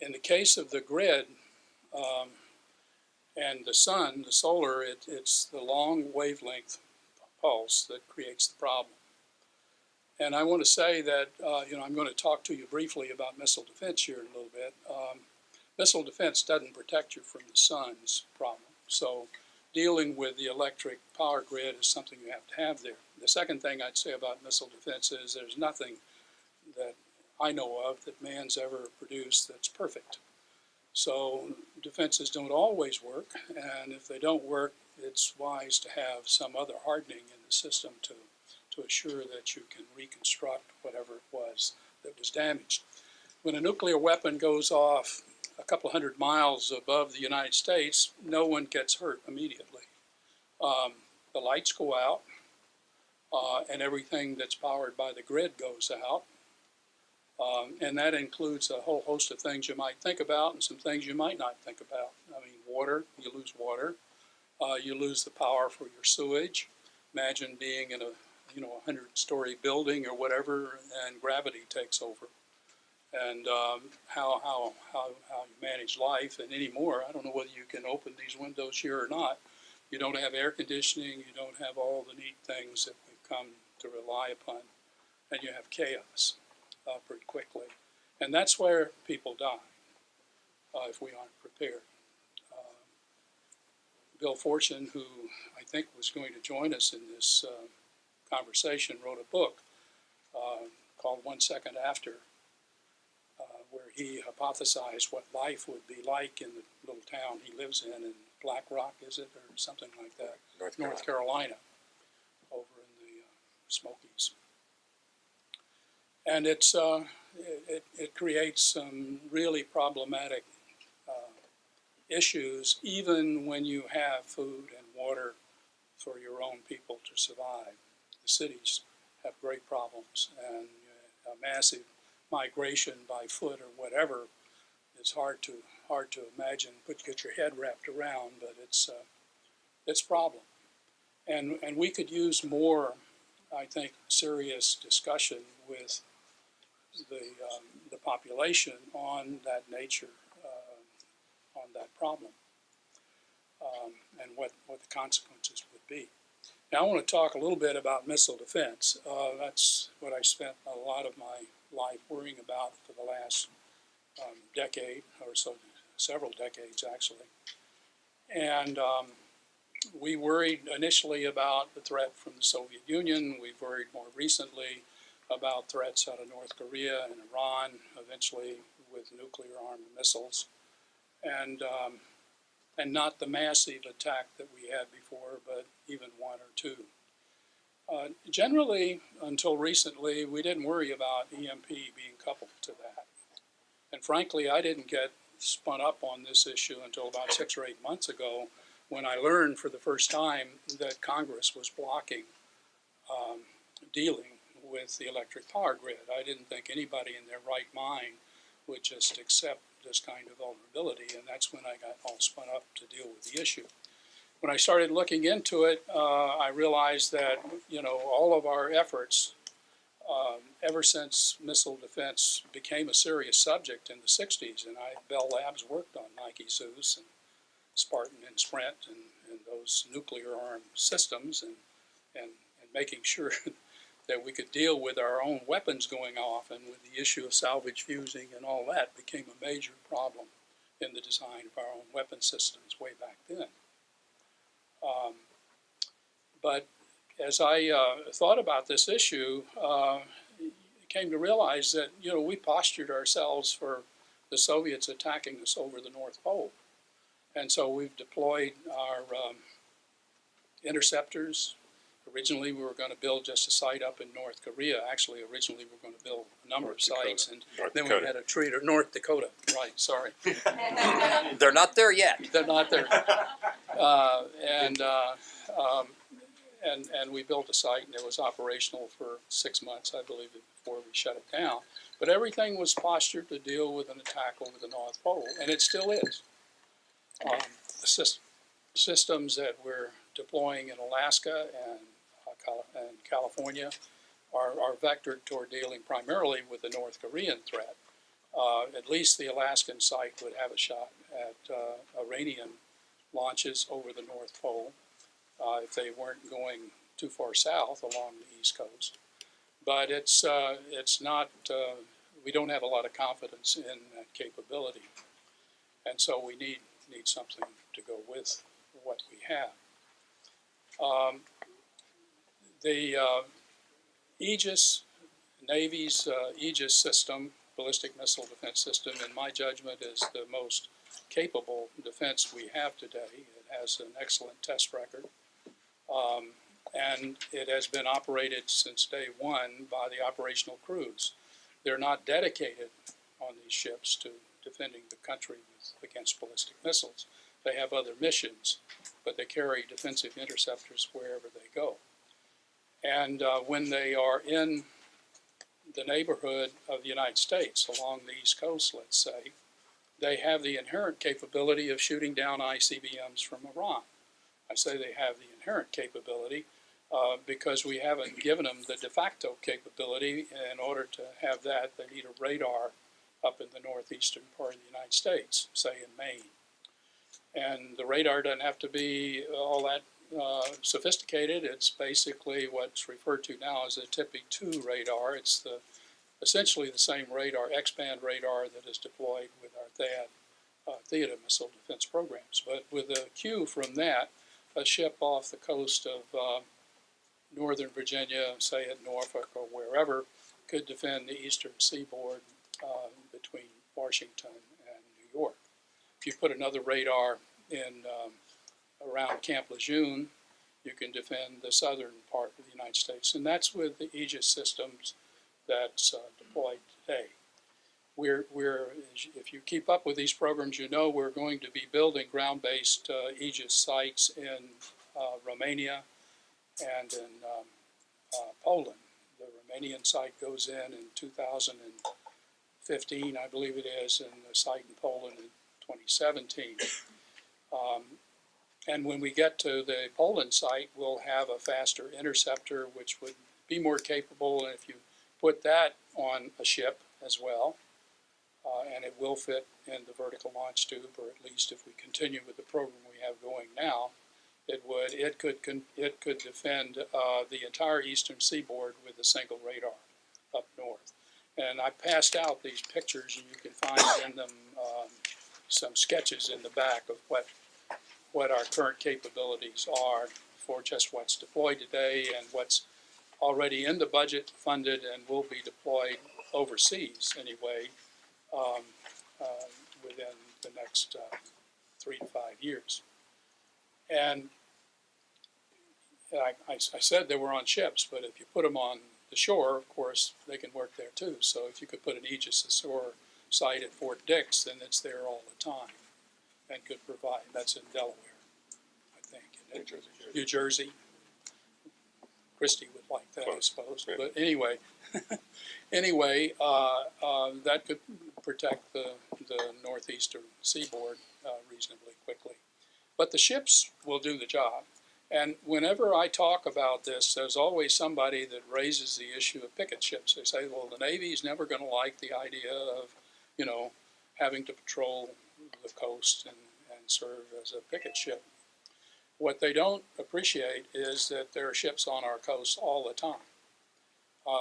In the case of the grid and the sun, the solar, it's the long wavelength pulse that creates the problem. And I want to say that, I'm going to talk to you briefly about missile defense here in a little bit. Missile defense doesn't protect you from the sun's problem. So dealing with the electric power grid is something you have to have there. The second thing I'd say about missile defense is there's nothing that I know of that man's ever produced that's perfect. So defenses don't always work, and if they don't work, it's wise to have some other hardening in the system to assure that you can reconstruct whatever it was that was damaged. When a nuclear weapon goes off a couple hundred miles above the United States, no one gets hurt immediately. The lights go out, and everything that's powered by the grid goes out. And that includes a whole host of things you might think about and some things you might not think about. I mean, water, you lose water. You lose the power for your sewage. Imagine being in a 100-story building or whatever, and gravity takes over. And how you manage life, and anymore, I don't know whether you can open these windows here or not. You don't have air conditioning, you don't have all the neat things that we've come to rely upon, and you have chaos pretty quickly. And that's where people die if we aren't prepared. Bill Fortune, who I think was going to join us in this conversation, wrote a book called 1 Second After, where he hypothesized what life would be like in the little town he lives in Black Rock, is it, or something like that? North Carolina, over in the Smokies. And it creates some really problematic issues, even when you have food and water for your own people to survive. The cities have great problems, and a massive migration by foot or whatever is hard to imagine, get your head wrapped around, but it's a problem. And we could use more, I think, serious discussion with the population on that nature, on that problem, and what the consequences would be. Now I want to talk a little bit about missile defense. That's what I spent a lot of my life worrying about for the last decade or so, several decades actually. And we worried initially about the threat from the Soviet Union. We've worried more recently about threats out of North Korea and Iran, eventually with nuclear armed missiles, and not the massive attack that we had before, but even one or two. Generally, until recently, we didn't worry about EMP being coupled to that. And frankly, I didn't get spun up on this issue until about 6 or 8 months ago, when I learned for the first time that Congress was blocking dealing with the electric power grid. I didn't think anybody in their right mind would just accept this kind of vulnerability, and that's when I got all spun up to deal with the issue. when I started looking into it, I realized that, all of our efforts, ever since missile defense became a serious subject in the 60s, and Bell Labs worked on Nike Zeus and Spartan and Sprint and those nuclear armed systems and making sure that we could deal with our own weapons going off, and with the issue of salvage fusing and all that became a major problem in the design of our own weapon systems way back then. But as I thought about this issue, came to realize that, we postured ourselves for the Soviets attacking us over the North Pole. And so we've deployed our interceptors. Originally, we were going to build just a site up in North Korea. Actually, originally, we were going to build a number of sites. And then we had a treat, or North Dakota, right, sorry. They're not there yet. They're not there. And we built a site, and it was operational for 6 months, I believe, before we shut it down. But everything was postured to deal with an attack over the North Pole, and it still is. The systems that we're deploying in Alaska and California are vectored toward dealing primarily with the North Korean threat. At least the Alaskan site would have a shot at Iranian launches over the North Pole if they weren't going too far south along the East Coast. But it's not, we don't have a lot of confidence in that capability. And so we need something to go with what we have. The Aegis, Navy's Aegis system, ballistic missile defense system, in my judgment, is the most capable defense we have today. It has an excellent test record. And it has been operated since day one by the operational crews. They're not dedicated on these ships to defending the country against ballistic missiles. They have other missions, but they carry defensive interceptors wherever they go. And when they are in the neighborhood of the United States, along the East Coast, let's say, they have the inherent capability of shooting down ICBMs from Iran. I say they have the inherent capability because we haven't given them the de facto capability. In order to have that, they need a radar up in the northeastern part of the United States, say in Maine. And the radar doesn't have to be all that sophisticated. It's basically what's referred to now as a TPY-2 radar. It's essentially the same radar, X-band radar, that is deployed with our Theater missile defense programs. But with a cue from that, a ship off the coast of northern Virginia, say at Norfolk or wherever, could defend the eastern seaboard between Washington and New York. If you put another radar in around Camp Lejeune, you can defend the southern part of the United States. And that's with the Aegis systems that's deployed today. If you keep up with these programs, we're going to be building ground-based Aegis sites in Romania and in Poland. The Romanian site goes in 2015, I believe it is, and the site in Poland in 2017. And when we get to the Poland site, we'll have a faster interceptor, which would be more capable. And if you put that on a ship as well, and it will fit in the vertical launch tube, or at least if we continue with the program we have going now, it could defend the entire eastern seaboard with a single radar up north. And I passed out these pictures, and you can find in them some sketches in the back of what our current capabilities are for just what's deployed today and what's already in the budget funded and will be deployed overseas anyway within the next 3 to 5 years. And I said they were on ships, but if you put them on the shore, of course, they can work there too. So if you could put an Aegis Ashore site at Fort Dix, then it's there all the time and could provide. That's in Delaware, I think. New Jersey. Christie would like that, I suppose. Yeah. But anyway, that could protect the northeastern seaboard reasonably quickly. But the ships will do the job. And whenever I talk about this, there's always somebody that raises the issue of picket ships. They say, well, the Navy's never going to like the idea of, having to patrol the coast and serve as a picket ship. What they don't appreciate is that there are ships on our coast all the time.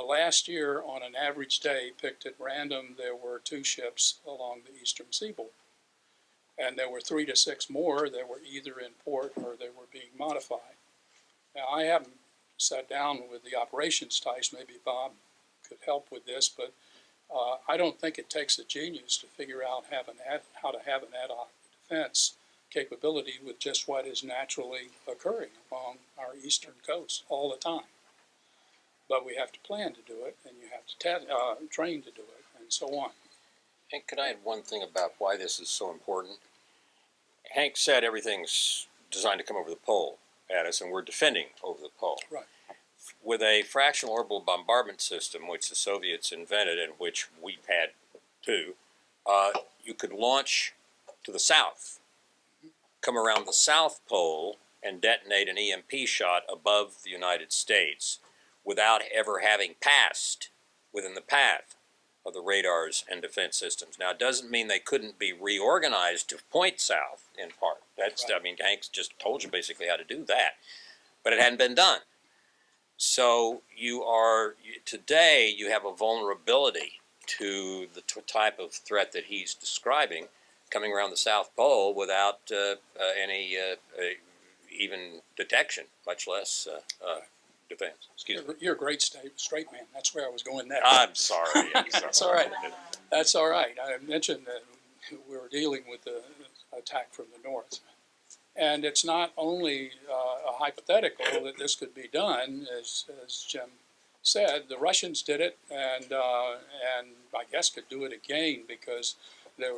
Last year, on an average day, picked at random, there were 2 ships along the eastern seaboard. And there were 3 to 6 more that were either in port or they were being modified. Now, I haven't sat down with the operations types. Maybe Bob could help with this, but I don't think it takes a genius to figure out how to have an ad hoc defense capability with just what is naturally occurring along our eastern coast all the time. But we have to plan to do it, and you have to train to do it, and so on. Hank, could I add one thing about why this is so important? Hank said everything's designed to come over the pole at us, and we're defending over the pole. Right. With a fractional orbital bombardment system, which the Soviets invented and which we've had too, you could launch to the south, come around the South Pole, and detonate an EMP shot above the United States without ever having passed within the path of the radars and defense systems. Now, it doesn't mean they couldn't be reorganized to point south, in part. That's, right. I mean, Hank's just told you basically how to do that. But it hadn't been done. So today you have a vulnerability to the type of threat that he's describing coming around the South Pole without any even detection, much less defense. Excuse me. You're a great straight man. That's where I was going next. I'm sorry. That's all right. That's all right. I mentioned that we were dealing with the attack from the north. And it's not only a hypothetical that this could be done, as Jim said. The Russians did it, and I guess could do it again because they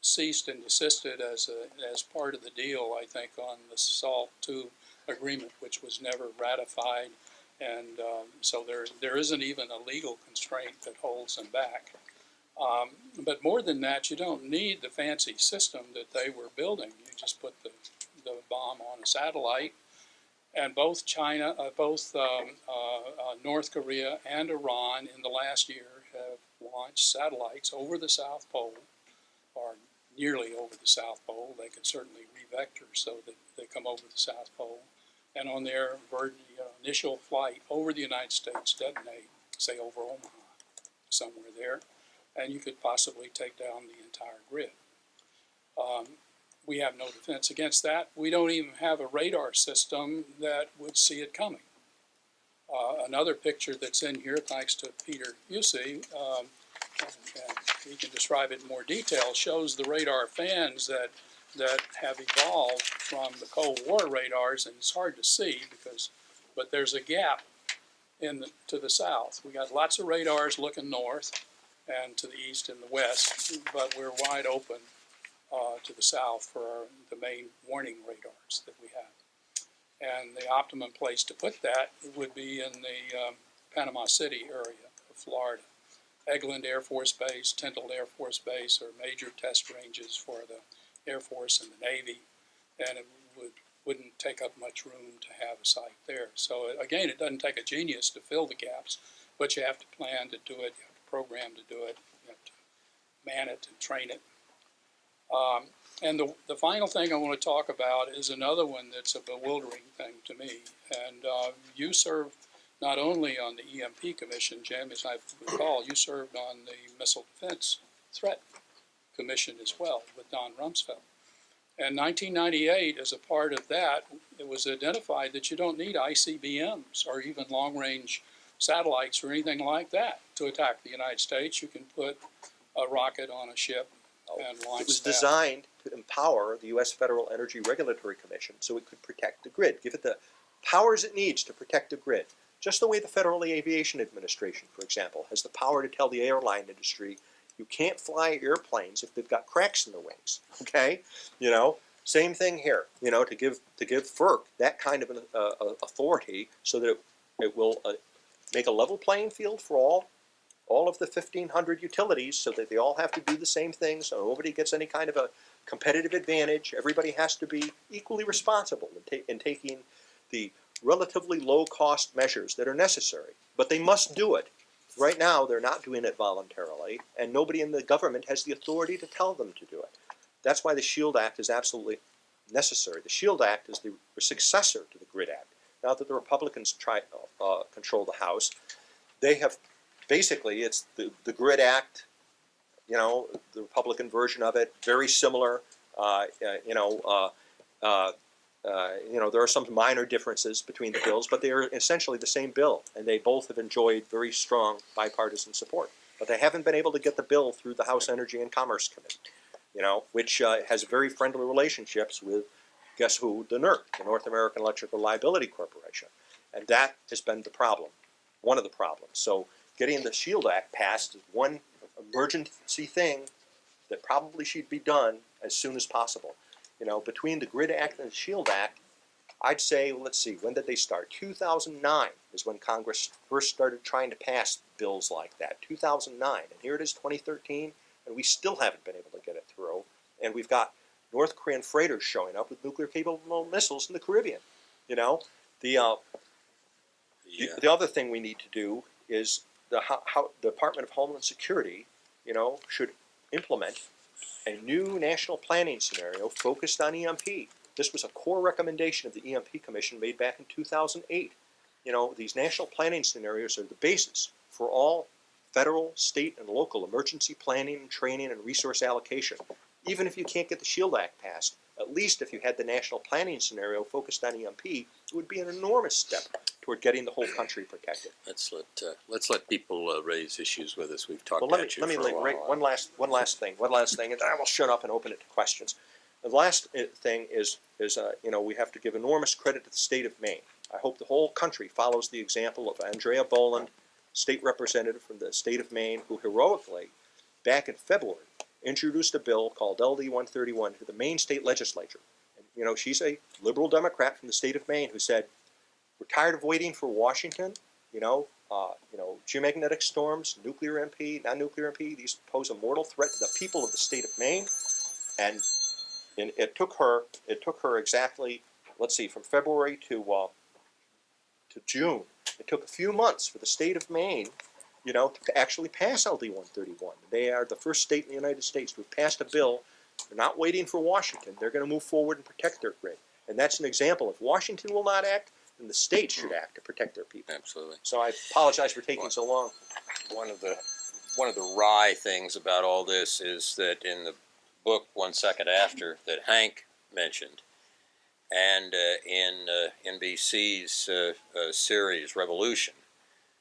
ceased and desisted as part of the deal, I think, on the SALT II agreement, which was never ratified, and so there isn't even a legal constraint that holds them back. But more than that, you don't need the fancy system that they were building. You just put the bomb on a satellite, and both North Korea and Iran in the last year have launched satellites over the South Pole, or nearly over the South Pole. They can certainly revector so that they come over the South Pole, and on their initial flight over the United States detonate, say over Omaha, somewhere there, and you could possibly take down the entire grid. We have no defense against that. We don't even have a radar system that would see it coming. Another picture that's in here, thanks to Peter Busey, and he can describe it in more detail, shows the radar fans that have evolved from the Cold War radars, and it's hard to see but there's a gap to the south. We got lots of radars looking north and to the east and the west, but we're wide open to the south for the main warning radars that we have. And the optimum place to put that would be in the Panama City area of Florida. Eglin Air Force Base, Tyndall Air Force Base are major test ranges for the Air Force and the Navy, and it wouldn't take up much room to have a site there. So again, it doesn't take a genius to fill the gaps, but you have to plan to do it, you have to program to do it, you have to man it and train it. And the final thing I want to talk about is another one that's a bewildering thing to me. And you served not only on the EMP Commission, Jim, as I recall, you served on the Missile Defense Threat Commission as well with Don Rumsfeld. And 1998, as a part of that, it was identified that you don't need ICBMs or even long-range satellites or anything like that to attack the United States. You can put a rocket on a ship and launch It was that. designed to empower the U.S. Federal Energy Regulatory Commission so it could protect the grid, give it the powers it needs to protect the grid. Just the way the Federal Aviation Administration, for example, has the power to tell the airline industry you can't fly airplanes if they've got cracks in the wings. Okay, same thing here. To give FERC that kind of an authority so that it will make a level playing field for all of the 1,500 utilities, so that they all have to do the same thing, so nobody gets any kind of competitive advantage. Everybody has to be equally responsible in taking the relatively low-cost measures that are necessary, but they must do it. Right now, they're not doing it voluntarily, and nobody in the government has the authority to tell them to do it. That's why the SHIELD Act is absolutely necessary. The SHIELD Act is the successor to the GRID Act. Now that the Republicans control the House, they have basically, it's the GRID Act, you know, the Republican version of it, very similar. There are some minor differences between the bills, but they are essentially the same bill, and they both have enjoyed very strong bipartisan support. But they haven't been able to get the bill through the House Energy and Commerce Committee, you know, which has very friendly relationships with, guess who, the NERC, the North American Electrical Liability Corporation. And that has been the problem, one of the problems. So getting the SHIELD Act passed is one emergency thing that probably should be done as soon as possible. You know, between the GRID Act and the SHIELD Act, I'd say, let's see, when did they start? 2009 is when Congress first started trying to pass bills like that, 2009. And here it is, 2013, and we still haven't been able to get it through. And we've got North Korean freighters showing up with nuclear-capable missiles in the Caribbean. You know, the other thing we need to do is the Department of Homeland Security, you know, should implement a new national planning scenario focused on EMP. This was a core recommendation of the EMP Commission made back in 2008. You know, these national planning scenarios are the basis for all federal, state, and local emergency planning, training, and resource allocation. Even if you can't get the SHIELD Act passed, at least if you had the national planning scenario focused on EMP, it would be an enormous step toward getting the whole country protected. Let's let people raise issues with us. We've talked Well, at you for a while. one last thing, and I will shut up and open it to questions. The last thing is you know, we have to give enormous credit to the state of Maine. I hope the whole country follows the example of Andrea Boland, state representative from the state of Maine, who heroically, back in February, introduced a bill called LD 131 to the Maine state legislature. And, you know, she's a liberal Democrat from the state of Maine who said, we're tired of waiting for Washington, you know, geomagnetic storms, nuclear MP, non-nuclear MP, these pose a mortal threat to the people of the state of Maine. And it took her exactly, let's see, from February to June. It took a few months for the state of Maine, you know, to actually pass LD 131. They are the first state in the United States to have passed a bill. They're not waiting for Washington. They're going to move forward and protect their grid. And that's an example. If Washington will not act, then the states should act to protect their people. Absolutely. So I apologize for taking so long. One of the wry things about all this is that in the book 1 Second After that Hank mentioned, and in NBC's series Revolution,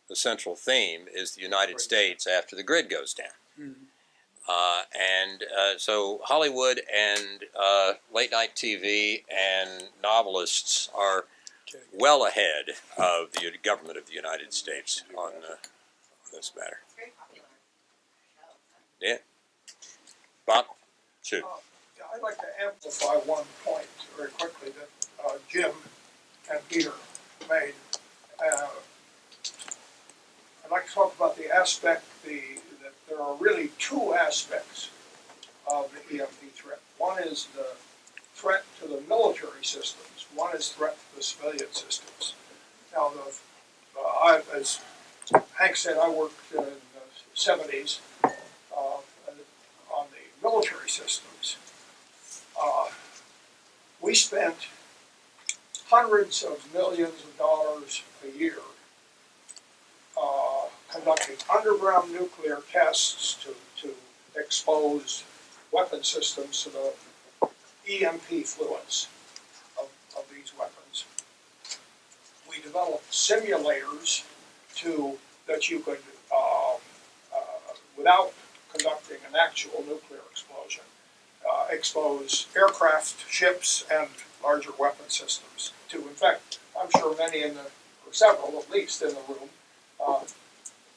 the central theme is the United States after the grid goes down. Mm-hmm. So Hollywood and late night TV and novelists are well ahead of the government of the United States on this matter. Yeah. Bob? Shoot. I'd like to amplify one point very quickly that Jim and Peter made. I'd like to talk about the aspect that there are really two aspects of the EMP threat. One is the threat to the military systems. One is threat to the civilian systems. Now, as Hank said, I worked in the 70s on the military systems. We spent hundreds of millions of dollars a year conducting underground nuclear tests to expose weapon systems to the EMP fluence of these weapons. We developed simulators that you could, without conducting an actual nuclear explosion, expose aircraft, ships, and larger weapon systems to. In fact, I'm sure many or several at least in the room,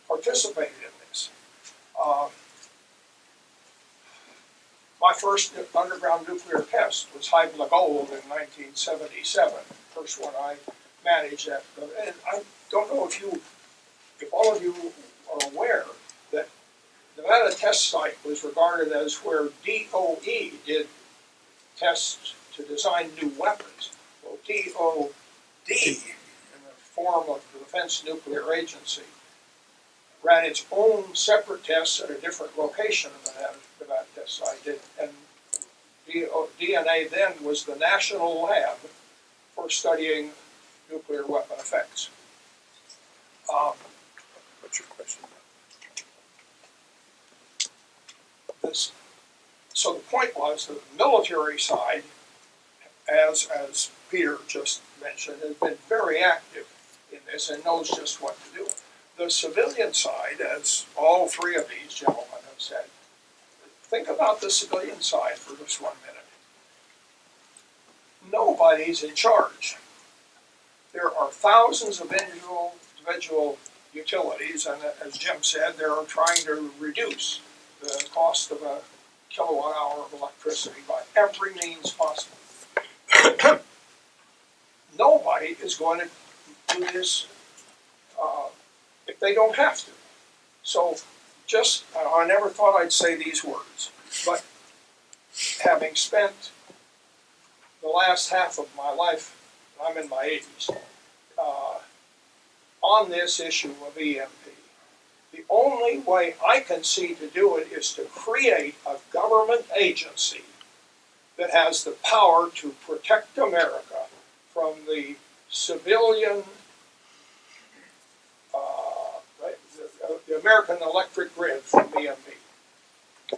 participated in this. My first underground nuclear test was Heibla Gold in 1977. First one I managed at, and I don't know if all of you are aware that Nevada Test Site was regarded as where DOE did tests to design new weapons. Well, DOD, in the form of the Defense Nuclear Agency, ran its own separate tests at a different location than that test site did. And DNA then was the national lab for studying nuclear weapon effects. What's your question? So the point was that the military side, as Peter just mentioned, has been very active in this and knows just what to do. The civilian side, as all three of these gentlemen have said, think about the civilian side for just 1 minute. Nobody's in charge. There are thousands of individual utilities, and as Jim said, they're trying to reduce the cost of a kilowatt hour of electricity by every means possible. Nobody is going to do this if they don't have to. So I never thought I'd say these words, but having spent the last half of my life, I'm in my 80s, on this issue of EMP, the only way I can see to do it is to create a government agency that has the power to protect America from the civilian, the American electric grid from EMP.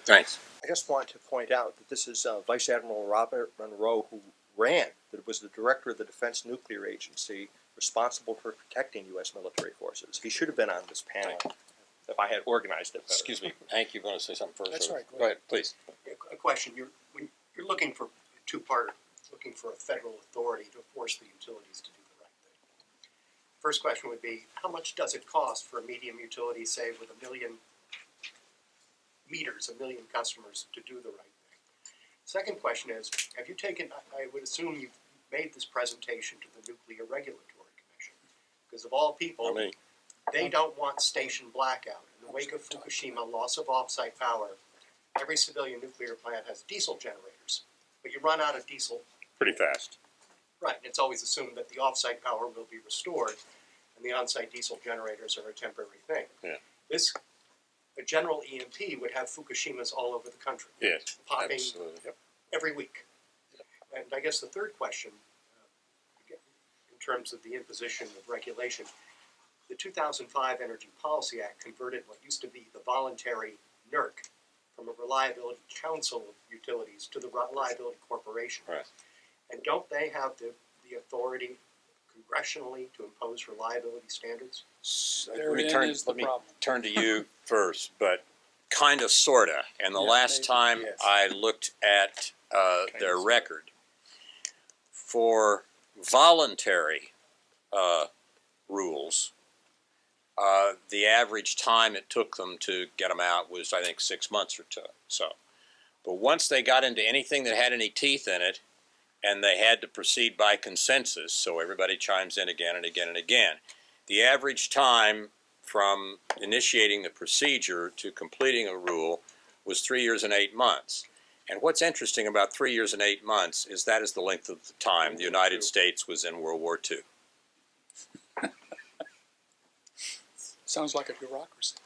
Thanks. I just want to point out that this is Vice Admiral Robert Monroe, who was the director of the Defense Nuclear Agency, responsible for protecting U.S. military forces. He should have been on this panel if I had organized it better. Excuse me, Hank, you want to say something first? That's right. Go ahead, please. A question. When you're looking for looking for a federal authority to force the utilities to do the right thing. First question would be, how much does it cost for a medium utility, say, with 1 million meters, 1 million customers, to do the right thing? Second question is, have you taken, I would assume you've made this presentation to the Nuclear Regulatory Commission, because of all people, they don't want station blackout. In the wake of Fukushima, loss of off-site power, every civilian nuclear plant has diesel generators, but you run out of diesel pretty fast. Right, and it's always assumed that the off-site power will be restored, and the on-site diesel generators are a temporary thing. Yeah. A general EMP would have Fukushimas all over the country. Yes, popping absolutely. every week. Yep. And I guess the third question, in terms of the imposition of regulation, the 2005 Energy Policy Act converted what used to be the voluntary NERC from a Reliability Council of Utilities to the Reliability Corporation. Right. And don't they have the authority congressionally to impose reliability standards? Let me turn to you first, but kind of, sort of. And the last time I looked at their record, for voluntary rules, the average time it took them to get them out was, I think, 6 months or so. But once they got into anything that had any teeth in it, and they had to proceed by consensus, so everybody chimes in again and again and again, the average time from initiating the procedure to completing a rule was 3 years and 8 months. And what's interesting about 3 years and 8 months is that is the length of the time the United States was in World War II. Sounds like a bureaucracy.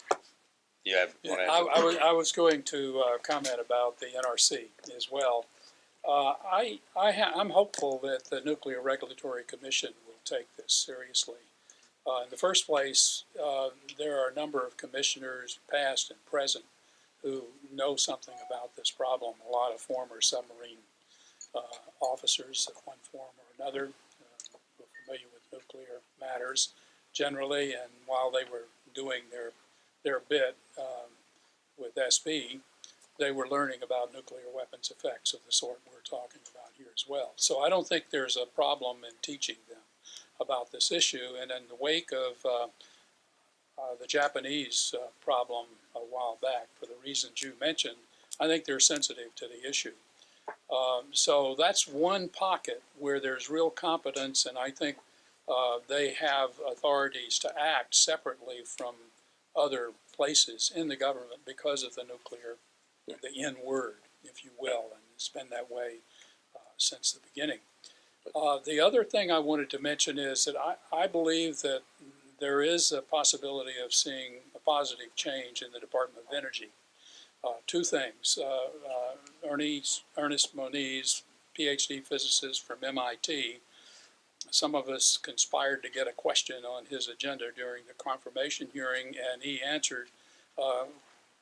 You have I was going to comment about the NRC as well. I'm hopeful that the Nuclear Regulatory Commission will take this seriously. In the first place, there are a number of commissioners, past and present, who know something about this problem. A lot of former submarine officers of one form or another who are familiar with nuclear matters generally, and while they were doing their bit with SB, they were learning about nuclear weapons effects of the sort we're talking about here as well. So I don't think there's a problem in teaching them about this issue. And in the wake of the Japanese problem a while back, for the reasons you mentioned, I think they're sensitive to the issue. So that's one pocket where there's real competence, and I think they have authorities to act separately from other places in the government because of the nuclear, the N word, if you will, and it's been that way since the beginning. The other thing I wanted to mention is that I believe that there is a possibility of seeing a positive change in the Department of Energy. Two things. Ernest Moniz, PhD physicist from MIT, some of us conspired to get a question on his agenda during the confirmation hearing, and he answered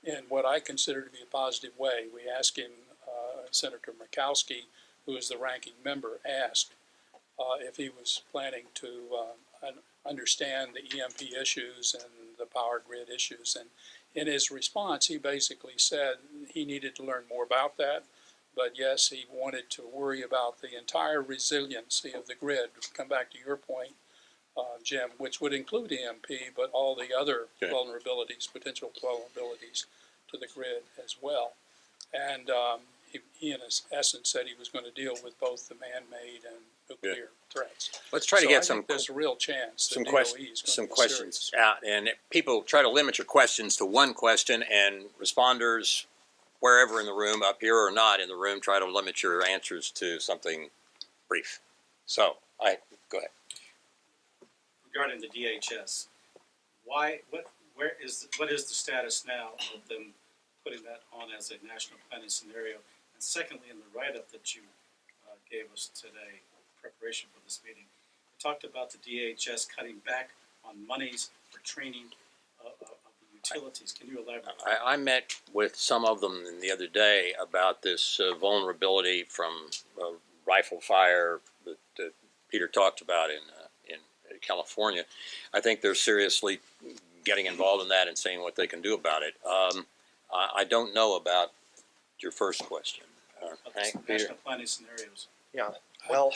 in what I consider to be a positive way. We asked him, Senator Murkowski, who is the ranking member, asked if he was planning to understand the EMP issues and the power grid issues. And in his response, he basically said he needed to learn more about that. But yes, he wanted to worry about the entire resiliency of the grid. Come back to your point, Jim, which would include EMP, but all the other vulnerabilities, potential vulnerabilities to the grid as well. And he in essence said he was going to deal with both the man-made and nuclear threats. Let's try to get some. There's a real chance. Some questions out, and people try to limit your questions to one question, and responders, wherever in the room, up here or not in the room, try to limit your answers to something brief. So, go ahead. Regarding the DHS, what is the status now of them putting that on as a national planning scenario? And secondly, in the write-up that you gave us today, in preparation for this meeting, you talked about the DHS cutting back on monies for training of the utilities. Can you elaborate? I met with some of them the other day about this vulnerability from rifle fire that Peter talked about in California. I think they're seriously getting involved in that and saying what they can do about it. I don't know about your first question. National planning scenarios. Yeah, well,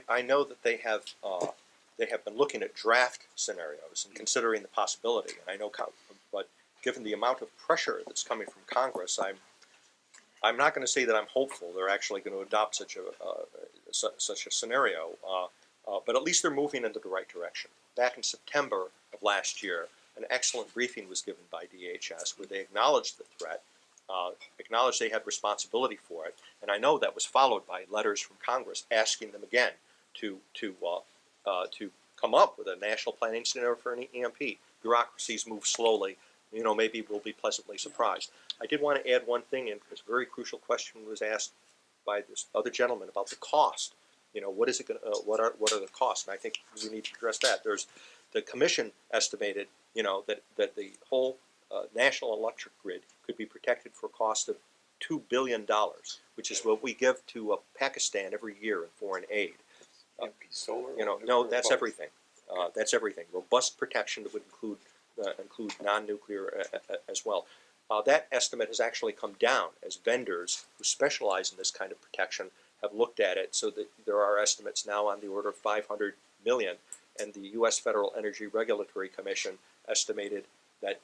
I know that they have been looking at draft scenarios and considering the possibility. And I know, but given the amount of pressure that's coming from Congress, I'm not going to say that I'm hopeful they're actually going to adopt such a scenario. But at least they're moving in the right direction. Back in September of last year, an excellent briefing was given by DHS where they acknowledged the threat, acknowledged they had responsibility for it, and I know that was followed by letters from Congress asking them again to come up with a national planning scenario for an EMP. Bureaucracies move slowly. Maybe we'll be pleasantly surprised. I did want to add one thing, and a very crucial question was asked by this other gentleman about the cost. What is it going? What are the costs? And I think we need to address that. There's the commission estimated, that the whole national electric grid could be protected for a cost of $2 billion, which is what we give to Pakistan every year in foreign aid. Solar? No, that's everything. That's everything. Robust protection that would include non-nuclear as well. That estimate has actually come down as vendors who specialize in this kind of protection have looked at it, so that there are estimates now on the order of $500 million, and the U.S. Federal Energy Regulatory Commission estimated that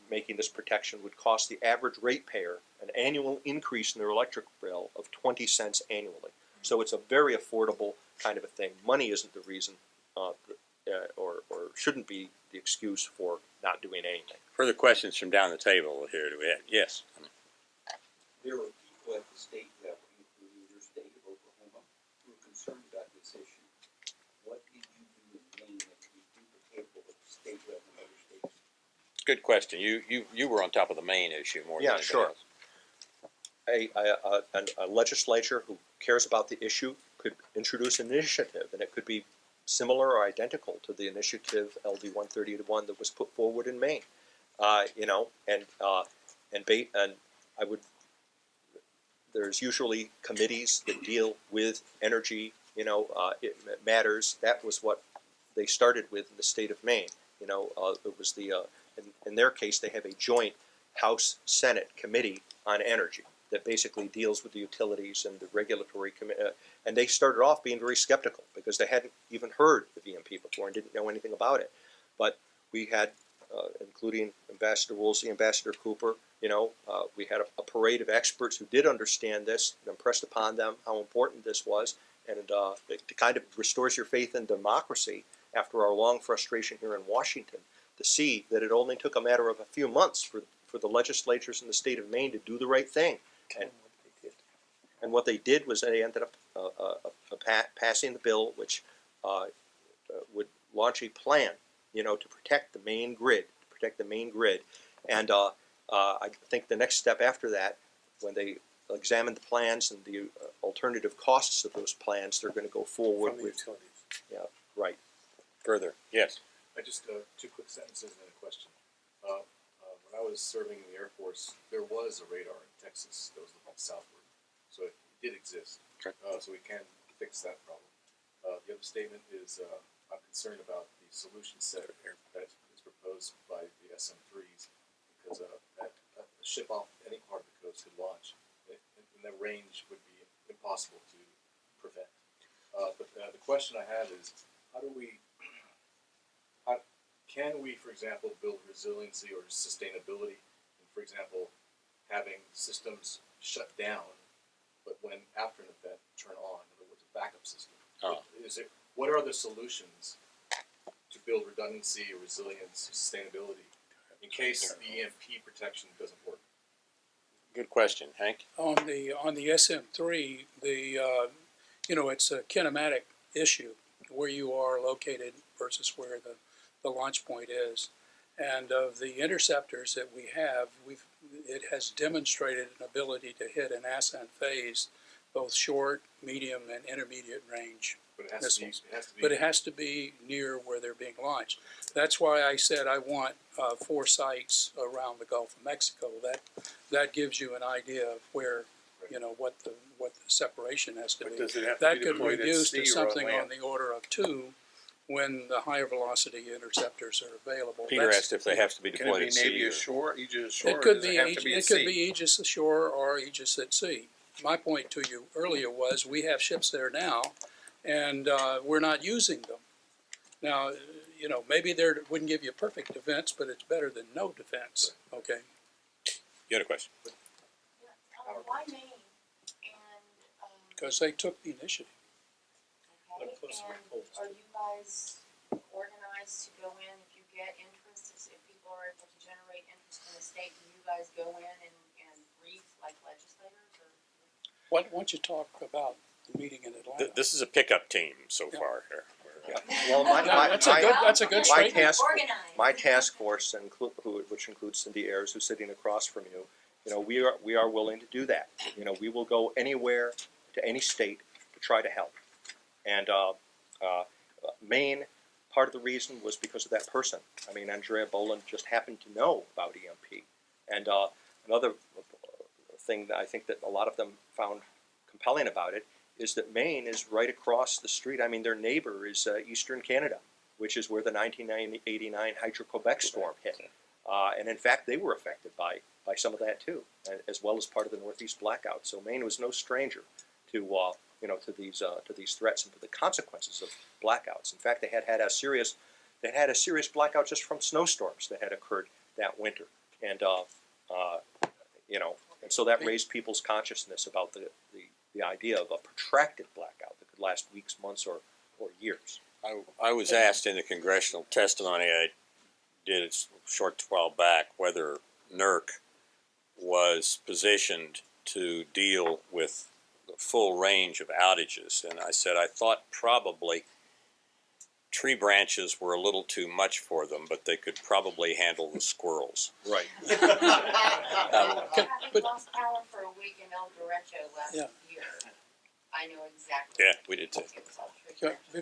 making this protection would cost the average ratepayer an annual increase in their electric bill of 20 cents annually. So it's a very affordable kind of a thing. Money isn't the reason, or shouldn't be the excuse for not doing anything. Further questions from down the table here? Do we have? Yes. There were people at the state level, including your state of Oklahoma, who were concerned about this issue. What did you do in Maine that could be duplicatable at the state level in other states? Good question. You were on top of the Maine issue more than anything else. A legislature who cares about the issue could introduce an initiative, and it could be similar or identical to the initiative LD 131 that was put forward in Maine. There's usually committees that deal with energy, matters. That was what they started with in the state of Maine. It was in their case, they have a joint House-Senate committee on energy that basically deals with the utilities and the regulatory committee. And they started off being very skeptical because they hadn't even heard of EMP before and didn't know anything about it. But we had, including Ambassador Woolsey, Ambassador Cooper, we had a parade of experts who did understand this and impressed upon them how important this was. And it kind of restores your faith in democracy after our long frustration here in Washington to see that it only took a matter of a few months for the legislatures in the state of Maine to do the right thing. And what they did was they ended up passing the bill, which would launch a plan, to protect the main grid, and I think the next step after that, when they examine the plans and the alternative costs of those plans, they're going to go forward with utilities. Yeah, right. Further, yes. I just two quick sentences and a question. When I was serving in the Air Force, there was a radar in Texas that was looking southward, so it did exist. Okay. So we can fix that problem. The other statement is I'm concerned about the solution set that is proposed by the SM-3s because a ship off any part of the coast could launch, and the range would be impossible to prevent. But the question I have is, can we, for example, build resiliency or sustainability in, for example, having systems shut down, but when after an event turn on, in other words, a backup system? What are the solutions to build redundancy or resilience, sustainability, in case the EMP protection doesn't work? Good question, Hank. On the SM-3, it's a kinematic issue where you are located versus where the launch point is. And of the interceptors that we have, it has demonstrated an ability to hit an ascent phase, both short, medium, and intermediate range missiles. But it has to be near where they're being launched. That's why I said I want 4 sites around the Gulf of Mexico. That gives you an idea of where, what the separation has to be. Does it have to That be could deployed at reduce sea to or on something land? on the order of 2 when the higher velocity interceptors are available. Peter asked if they have to be Can deployed it at be sea. Navy ashore, Aegis ashore, It could or does be it have to be at it could sea? be Aegis ashore or Aegis at sea. My point to you earlier was we have ships there now, and we're not using them. Now, maybe they wouldn't give you perfect defense, but it's better than no defense. Okay. You had a question? Why Maine? Because they took the initiative. And are you guys organized to go in if you get interest, if people are able to generate interest in the state, do you guys go in and brief like legislators? Or? Why don't you talk about the meeting in Atlanta? This is a pickup team so far here. Well, that's a good statement. My task force, which includes Cindy Ayers, who's sitting across from you, we are willing to do that. We will go anywhere to any state to try to help. And Maine, part of the reason was because of that person. I mean, Andrea Boland just happened to know about EMP. And another thing that I think that a lot of them found compelling about it is that Maine is right across the street. I mean, their neighbor is eastern Canada, which is where the 1989 Hydro-Quebec storm hit. And in fact, they were affected by some of that too, as well as part of the Northeast blackout. So Maine was no stranger to these threats and to the consequences of blackouts. In fact, they had a serious blackout just from snowstorms that had occurred that winter, and and so that raised people's consciousness about the idea of a protracted blackout that could last weeks, months, or years. I was asked in the congressional testimony I did a short while back whether NERC was positioned to deal with the full range of outages, and I said I thought probably tree branches were a little too much for them, but they could probably handle the squirrels. Right. We lost power for a week in El Derecho last year. I know exactly. Yeah, we did too.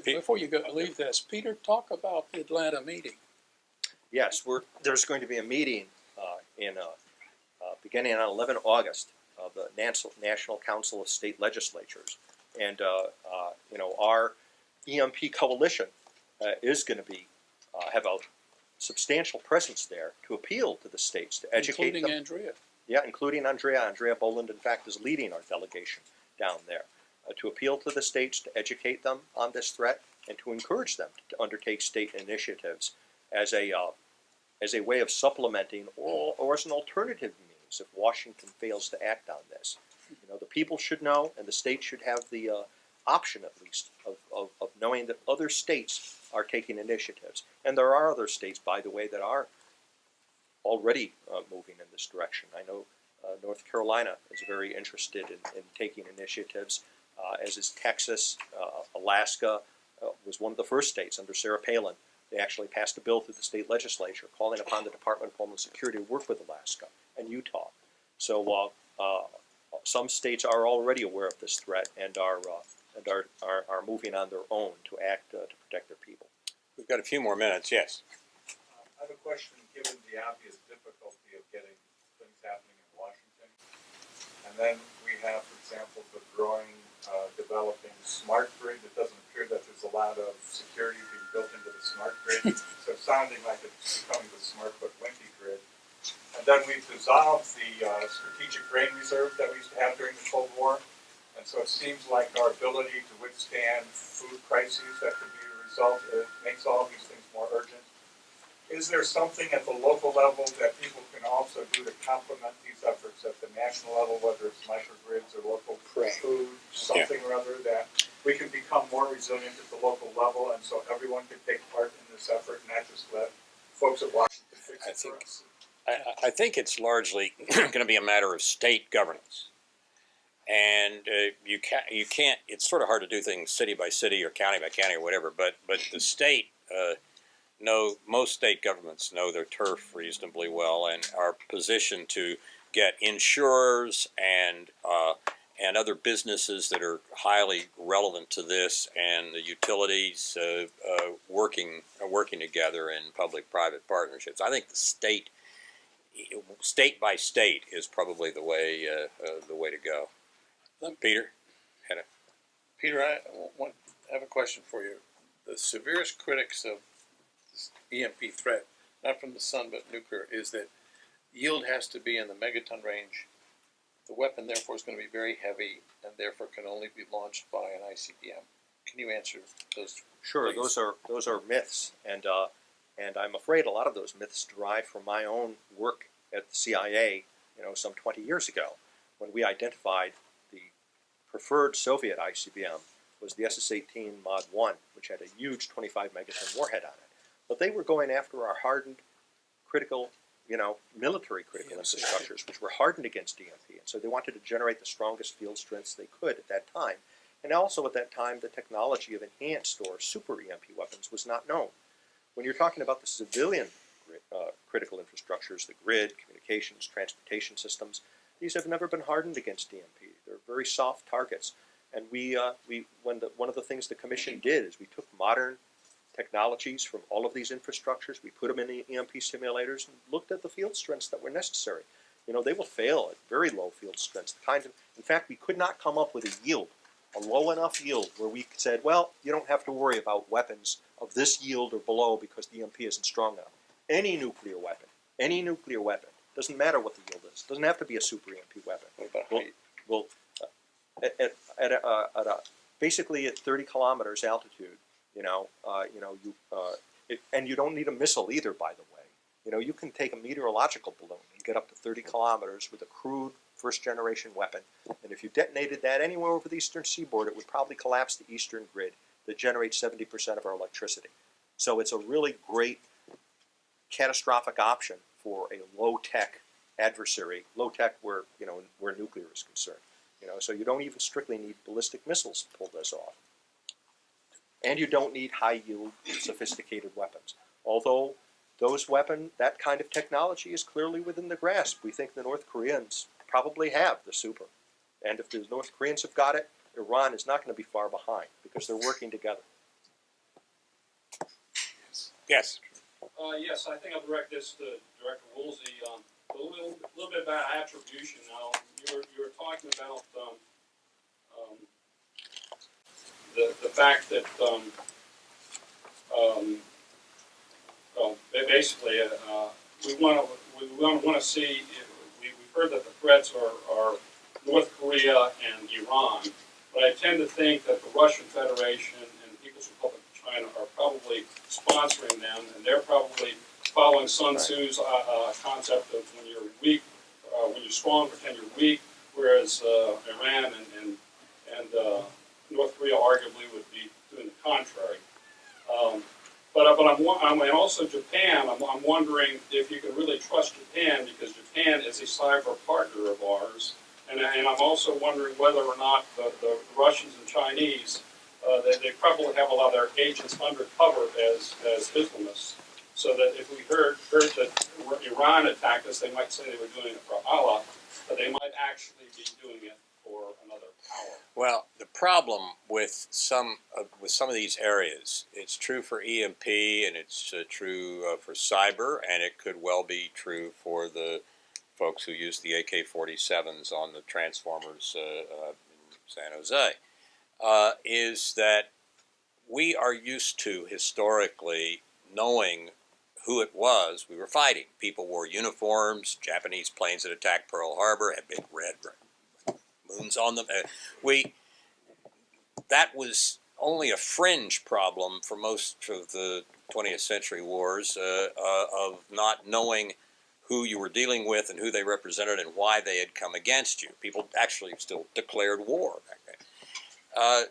Before you leave this, Peter, talk about the Atlanta meeting. Yes, there's going to be a meeting beginning on 11 August of the National Council of State Legislatures, and our EMP coalition is going to have a substantial presence there to appeal to the states, to educate them. Including Andrea. Yeah, including Andrea. Andrea Boland, in fact, is leading our delegation down there to appeal to the states, to educate them on this threat, and to encourage them to undertake state initiatives as a way of supplementing or as an alternative means if Washington fails to act on this. The people should know, and the states should have the option, at least, of knowing that other states are taking initiatives. And there are other states, by the way, that are already moving in this direction. I know North Carolina is very interested in taking initiatives. as is Texas, Alaska was one of the first states under Sarah Palin. They actually passed a bill through the state legislature calling upon the Department of Homeland Security to work with Alaska and Utah. So some states are already aware of this threat and are moving on their own to act to protect their people. We've got a few more minutes. Yes. I have a question, given the obvious difficulty of getting things happening in Washington. And then we have, for example, the growing, developing smart grid. It doesn't appear that there's a lot of security being built into the smart grid. So sounding like it's becoming the smart but windy grid. And then we've dissolved the strategic grain reserve that we used to have during the Cold War. And so it seems like our ability to withstand food crises that could be a result, it makes all of these things more urgent. Is there something at the local level that people can also do to complement these efforts at the national level, whether it's microgrids or local food, something or other, that we can become more resilient at the local level and so everyone can take part in this effort, not just let folks at Washington fix it for us? I think it's largely going to be a matter of state governance. And you can't. It's sort of hard to do things city by city or county by county or whatever. But the state most state governments know their turf reasonably well and are positioned to get insurers and other businesses that are highly relevant to this and the utilities working together in public-private partnerships. I think the state by state is probably the way to go. Peter? Peter, I have a question for you. The severest critics of this EMP threat, not from the sun but nuclear, is that yield has to be in the megaton range. The weapon, therefore, is going to be very heavy and therefore can only be launched by an ICBM. Can you answer those? Sure, please? those are myths, and I'm afraid a lot of those myths derive from my own work at the CIA, some 20 years ago, when we identified the preferred Soviet ICBM was the SS-18 Mod 1, which had a huge 25 megaton warhead on it. But they were going after our hardened, critical, military critical infrastructures, which were hardened against EMP, and so they wanted to generate the strongest field strengths they could at that time. And also at that time, the technology of enhanced or super EMP weapons was not known. When you're talking about the civilian critical infrastructures, the grid, communications, transportation systems, these have never been hardened against EMP. They're very soft targets. And one of the things the Commission did is we took modern technologies from all of these infrastructures, we put them in the EMP simulators and looked at the field strengths that were necessary. They will fail at very low field strengths. In fact, we could not come up with a yield, a low enough yield where we said, well, you don't have to worry about weapons of this yield or below because the EMP isn't strong enough. Any nuclear weapon, doesn't matter what the yield is, doesn't have to be a super EMP weapon. Will basically at 30 kilometers altitude, and you don't need a missile either, by the way. You can take a meteorological balloon and get up to 30 kilometers with a crude first-generation weapon, and if you detonated that anywhere over the eastern seaboard, it would probably collapse the eastern grid that generates 70% of our electricity. So it's a really great catastrophic option for a low-tech adversary, low-tech where nuclear is concerned. So you don't even strictly need ballistic missiles to pull this off. And you don't need high-yield, sophisticated weapons. Although that kind of technology is clearly within the grasp. We think the North Koreans probably have the super. And if the North Koreans have got it, Iran is not going to be far behind because they're working together. Yes. Yes, I think I'll direct this to Director Woolsey. A little bit about attribution now. You were talking about the fact that basically we want to see. We've heard that the threats are North Korea and Iran, but I tend to think that the Russian Federation and the People's Republic of China are probably sponsoring them, and they're probably following Sun Tzu's concept of when you're weak, when you're strong, pretend you're weak, whereas Iran and North Korea arguably would be doing the contrary. And also Japan, I'm wondering if you can really trust Japan, because Japan is a cyber partner of ours, and I'm also also wondering whether or not the Russians and Chinese, they probably have a lot of their agents undercover as Islamists, so that if we heard that Iran attacked us, they might say they were doing it for Allah, but they might actually be doing it for another power. Well, the problem with some of these areas, it's true for EMP and it's true for cyber, and it could well be true for the folks who use the AK-47s on the transformers in San Jose, is that we are used to historically knowing who it was we were fighting. People wore uniforms. Japanese planes that attacked Pearl Harbor had big red moons on them. That was only a fringe problem for most of the 20th century wars, of not knowing who you were dealing with and who they represented and why they had come against you. People actually still declared war back then.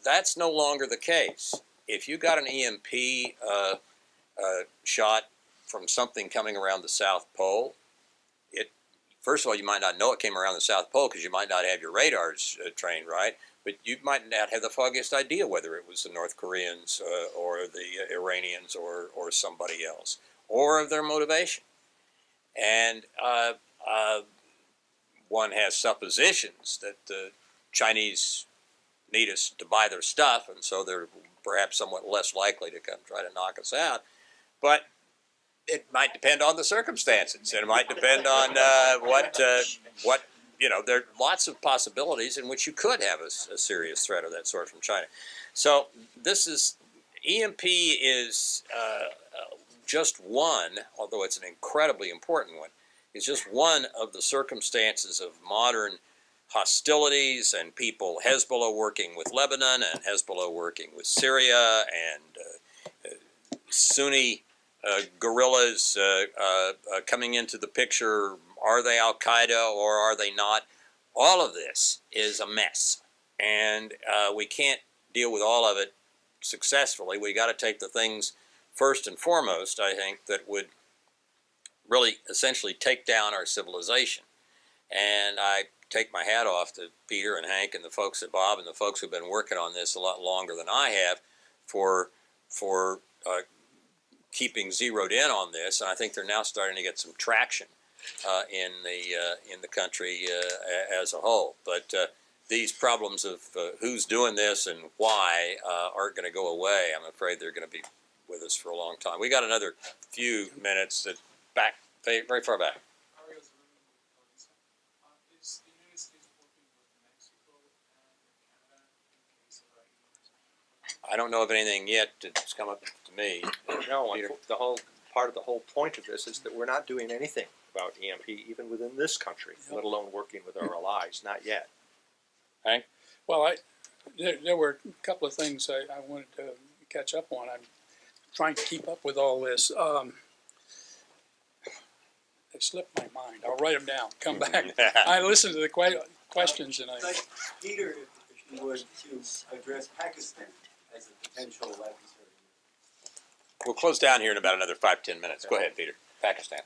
That's no longer the case. If you got an EMP shot from something coming around the South Pole, first of all, you might not know it came around the South Pole because you might not have your radars trained right, but you might not have the foggiest idea whether it was the North Koreans or the Iranians or somebody else, or of their motivation. And one has suppositions that the Chinese need us to buy their stuff, and so they're perhaps somewhat less likely to come try to knock us out. But it might depend on the circumstances, and it might depend on what there are lots of possibilities in which you could have a serious threat of that sort from China. So EMP is just one, although it's an incredibly important one, is just one of the circumstances of modern hostilities and people, Hezbollah working with Lebanon and Hezbollah working with Syria and Sunni guerrillas coming into the picture. Are they Al-Qaeda or are they not? All of this is a mess, and we can't deal with all of it successfully. We got to take the things first and foremost, I think, that would really essentially take down our civilization. And I take my hat off to Peter and Hank and the folks at Bob and the folks who've been working on this a lot longer than I have for keeping zeroed in on this. And I think they're now starting to get some traction in the country as a whole. But these problems of who's doing this and why aren't going to go away. I'm afraid they're going to be with us for a long time. We got another few minutes back, very far back. I don't know of anything yet that's come up to me. No, the whole point of this is that we're not doing anything about EMP even within this country, let alone working with our allies. Not yet. Hank? Well, there were a couple of things I wanted to catch up on. I'm trying to keep up with all this. They slipped my mind. I'll write them down. Come back. I listened to the questions and Peter, if you would, to address Pakistan as a potential adversary. We'll close down here in about another 5-10 minutes. Go ahead, Peter. Pakistan.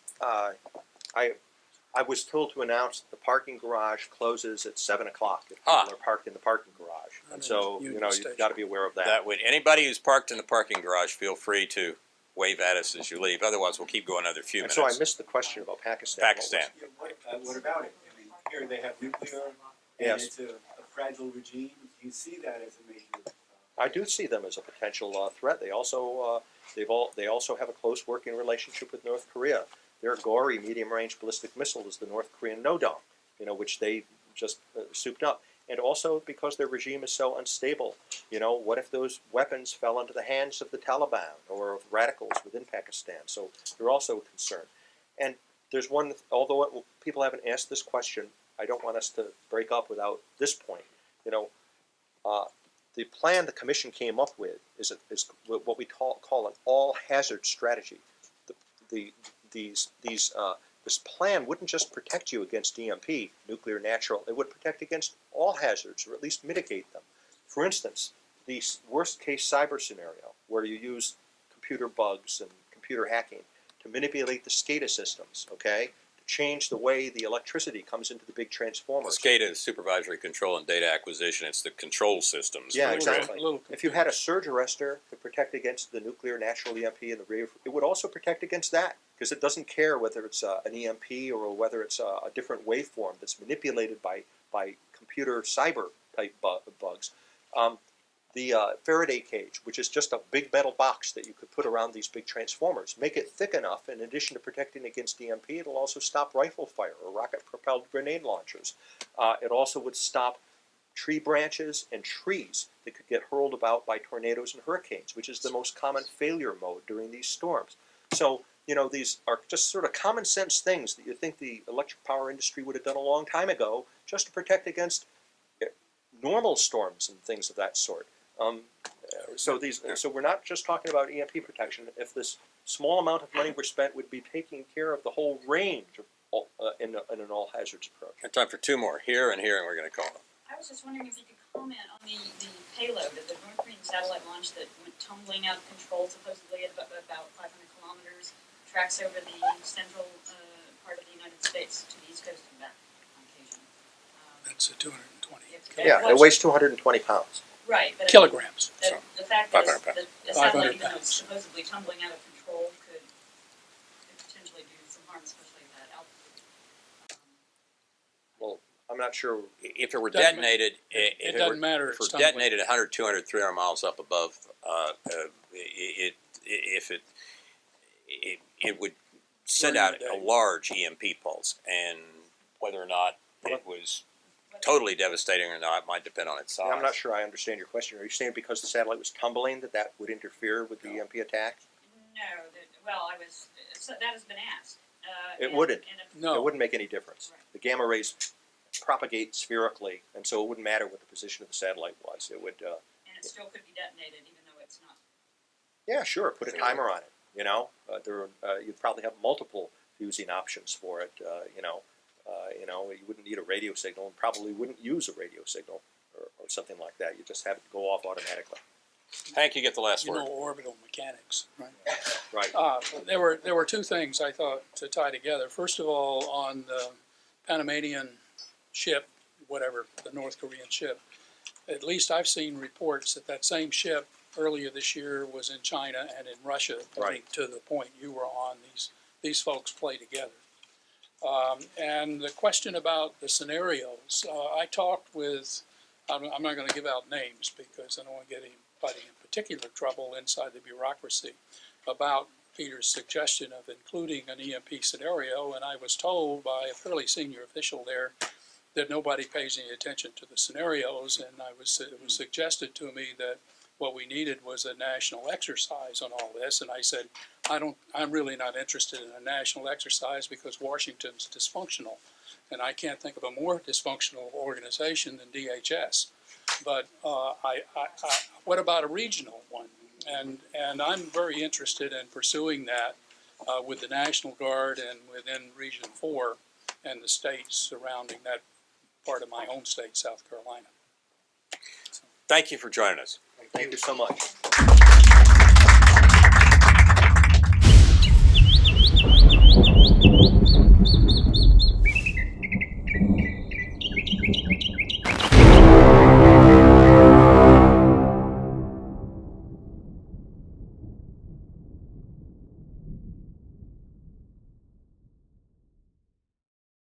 I was told to announce that the parking garage closes at 7 o'clock if people are parked in the parking garage. And so, you've got to be aware of that. Anybody who's parked in the parking garage, feel free to wave at us as you leave. Otherwise, we'll keep going another few minutes. So I missed the question about Pakistan. What about it? I mean, here they have nuclear, and it's a fragile regime. Do you see that as a major? I do see them as a potential threat. They also they also have a close working relationship with North Korea. Their Gory medium-range ballistic missile is the North Korean no-dom, which they just souped up. And also because their regime is so unstable. What if those weapons fell into the hands of the Taliban or of radicals within Pakistan? So they're also concerned. And there's one, although people haven't asked this question, I don't want us to break up without this point. The plan the commission came up with is what we call an all-hazard strategy. This plan wouldn't just protect you against EMP, nuclear, natural. It would protect against all hazards, or at least mitigate them. For instance, the worst-case cyber scenario, where you use computer bugs and computer hacking to manipulate the SCADA systems, to change the way the electricity comes into the big transformers. SCADA is supervisory control and data acquisition. It's the control systems. Yeah, for the grid. exactly. If you had a surge arrestor to protect against the nuclear, natural EMP, and the radio, it would also protect against that, because it doesn't care whether it's an EMP or whether it's a different waveform that's manipulated by computer cyber type bugs. The Faraday cage, which is just a big metal box that you could put around these big transformers, make it thick enough, in addition to protecting against EMP, it'll also stop rifle fire or rocket-propelled grenade launchers. It also would stop tree branches and trees that could get hurled about by tornadoes and hurricanes, which is the most common failure mode during these storms. So, these are just sort of common sense things that you think the electric power industry would have done a long time ago just to protect against normal storms and things of that sort. So we're not just talking about EMP protection. If this small amount of money were spent, would be taking care of the whole range of in an all hazards approach. Got time for two more here, and we're going to call them. I was just wondering if you could comment on the payload of the North Korean satellite launch that went tumbling out of control, supposedly at about 500 kilometers, tracks over the central part of the United States to the east coast and back on occasion. That's a 220. Yeah, it weighs 220 pounds. Right, but kilograms. The fact that 500 pounds. the satellite, even though it's supposedly tumbling out of control, could potentially do some harm, especially at that altitude. Well, I'm not sure. If it were Doesn't detonated, it doesn't matter. If it were detonated 100, 200, 300 miles up above, it would send out a large EMP pulse, and whether or not it was totally devastating or not might depend on its size. I'm not sure I understand your question. Are you saying because the satellite was tumbling that would interfere with the EMP attack? No, that has been asked. It wouldn't. No. It wouldn't make any difference. Right. The gamma rays propagate spherically, and so it wouldn't matter what the position of the satellite was. It would. And it still could be detonated, even though it's not. Yeah, sure. Put a timer on it. You'd probably have multiple fusing options for it. You wouldn't need a radio signal, and probably wouldn't use a radio signal or something like that. You just have it go off automatically. Hank, you get the last You word. know orbital mechanics, right? Right. There were two things I thought to tie together. First of all, on the Panamanian ship, whatever, the North Korean ship, at least I've seen reports that same ship earlier this year was in China and in Russia, Right. to the point you were on. These folks play together. And the question about the scenarios, I talked with, I'm not going to give out names because I don't want to get anybody in particular trouble inside the bureaucracy, about Peter's suggestion of including an EMP scenario, and I was told by a fairly senior official there that nobody pays any attention to the scenarios, and it was suggested to me that what we needed was a national exercise on all this, and I said, I'm really not interested in a national exercise because Washington's dysfunctional, and I can't think of a more dysfunctional organization than DHS. But what about a regional one? And I'm very interested in pursuing that with the National Guard and within Region 4 and the states surrounding that part of my home state, South Carolina. Thank you for joining us. Thank you so much.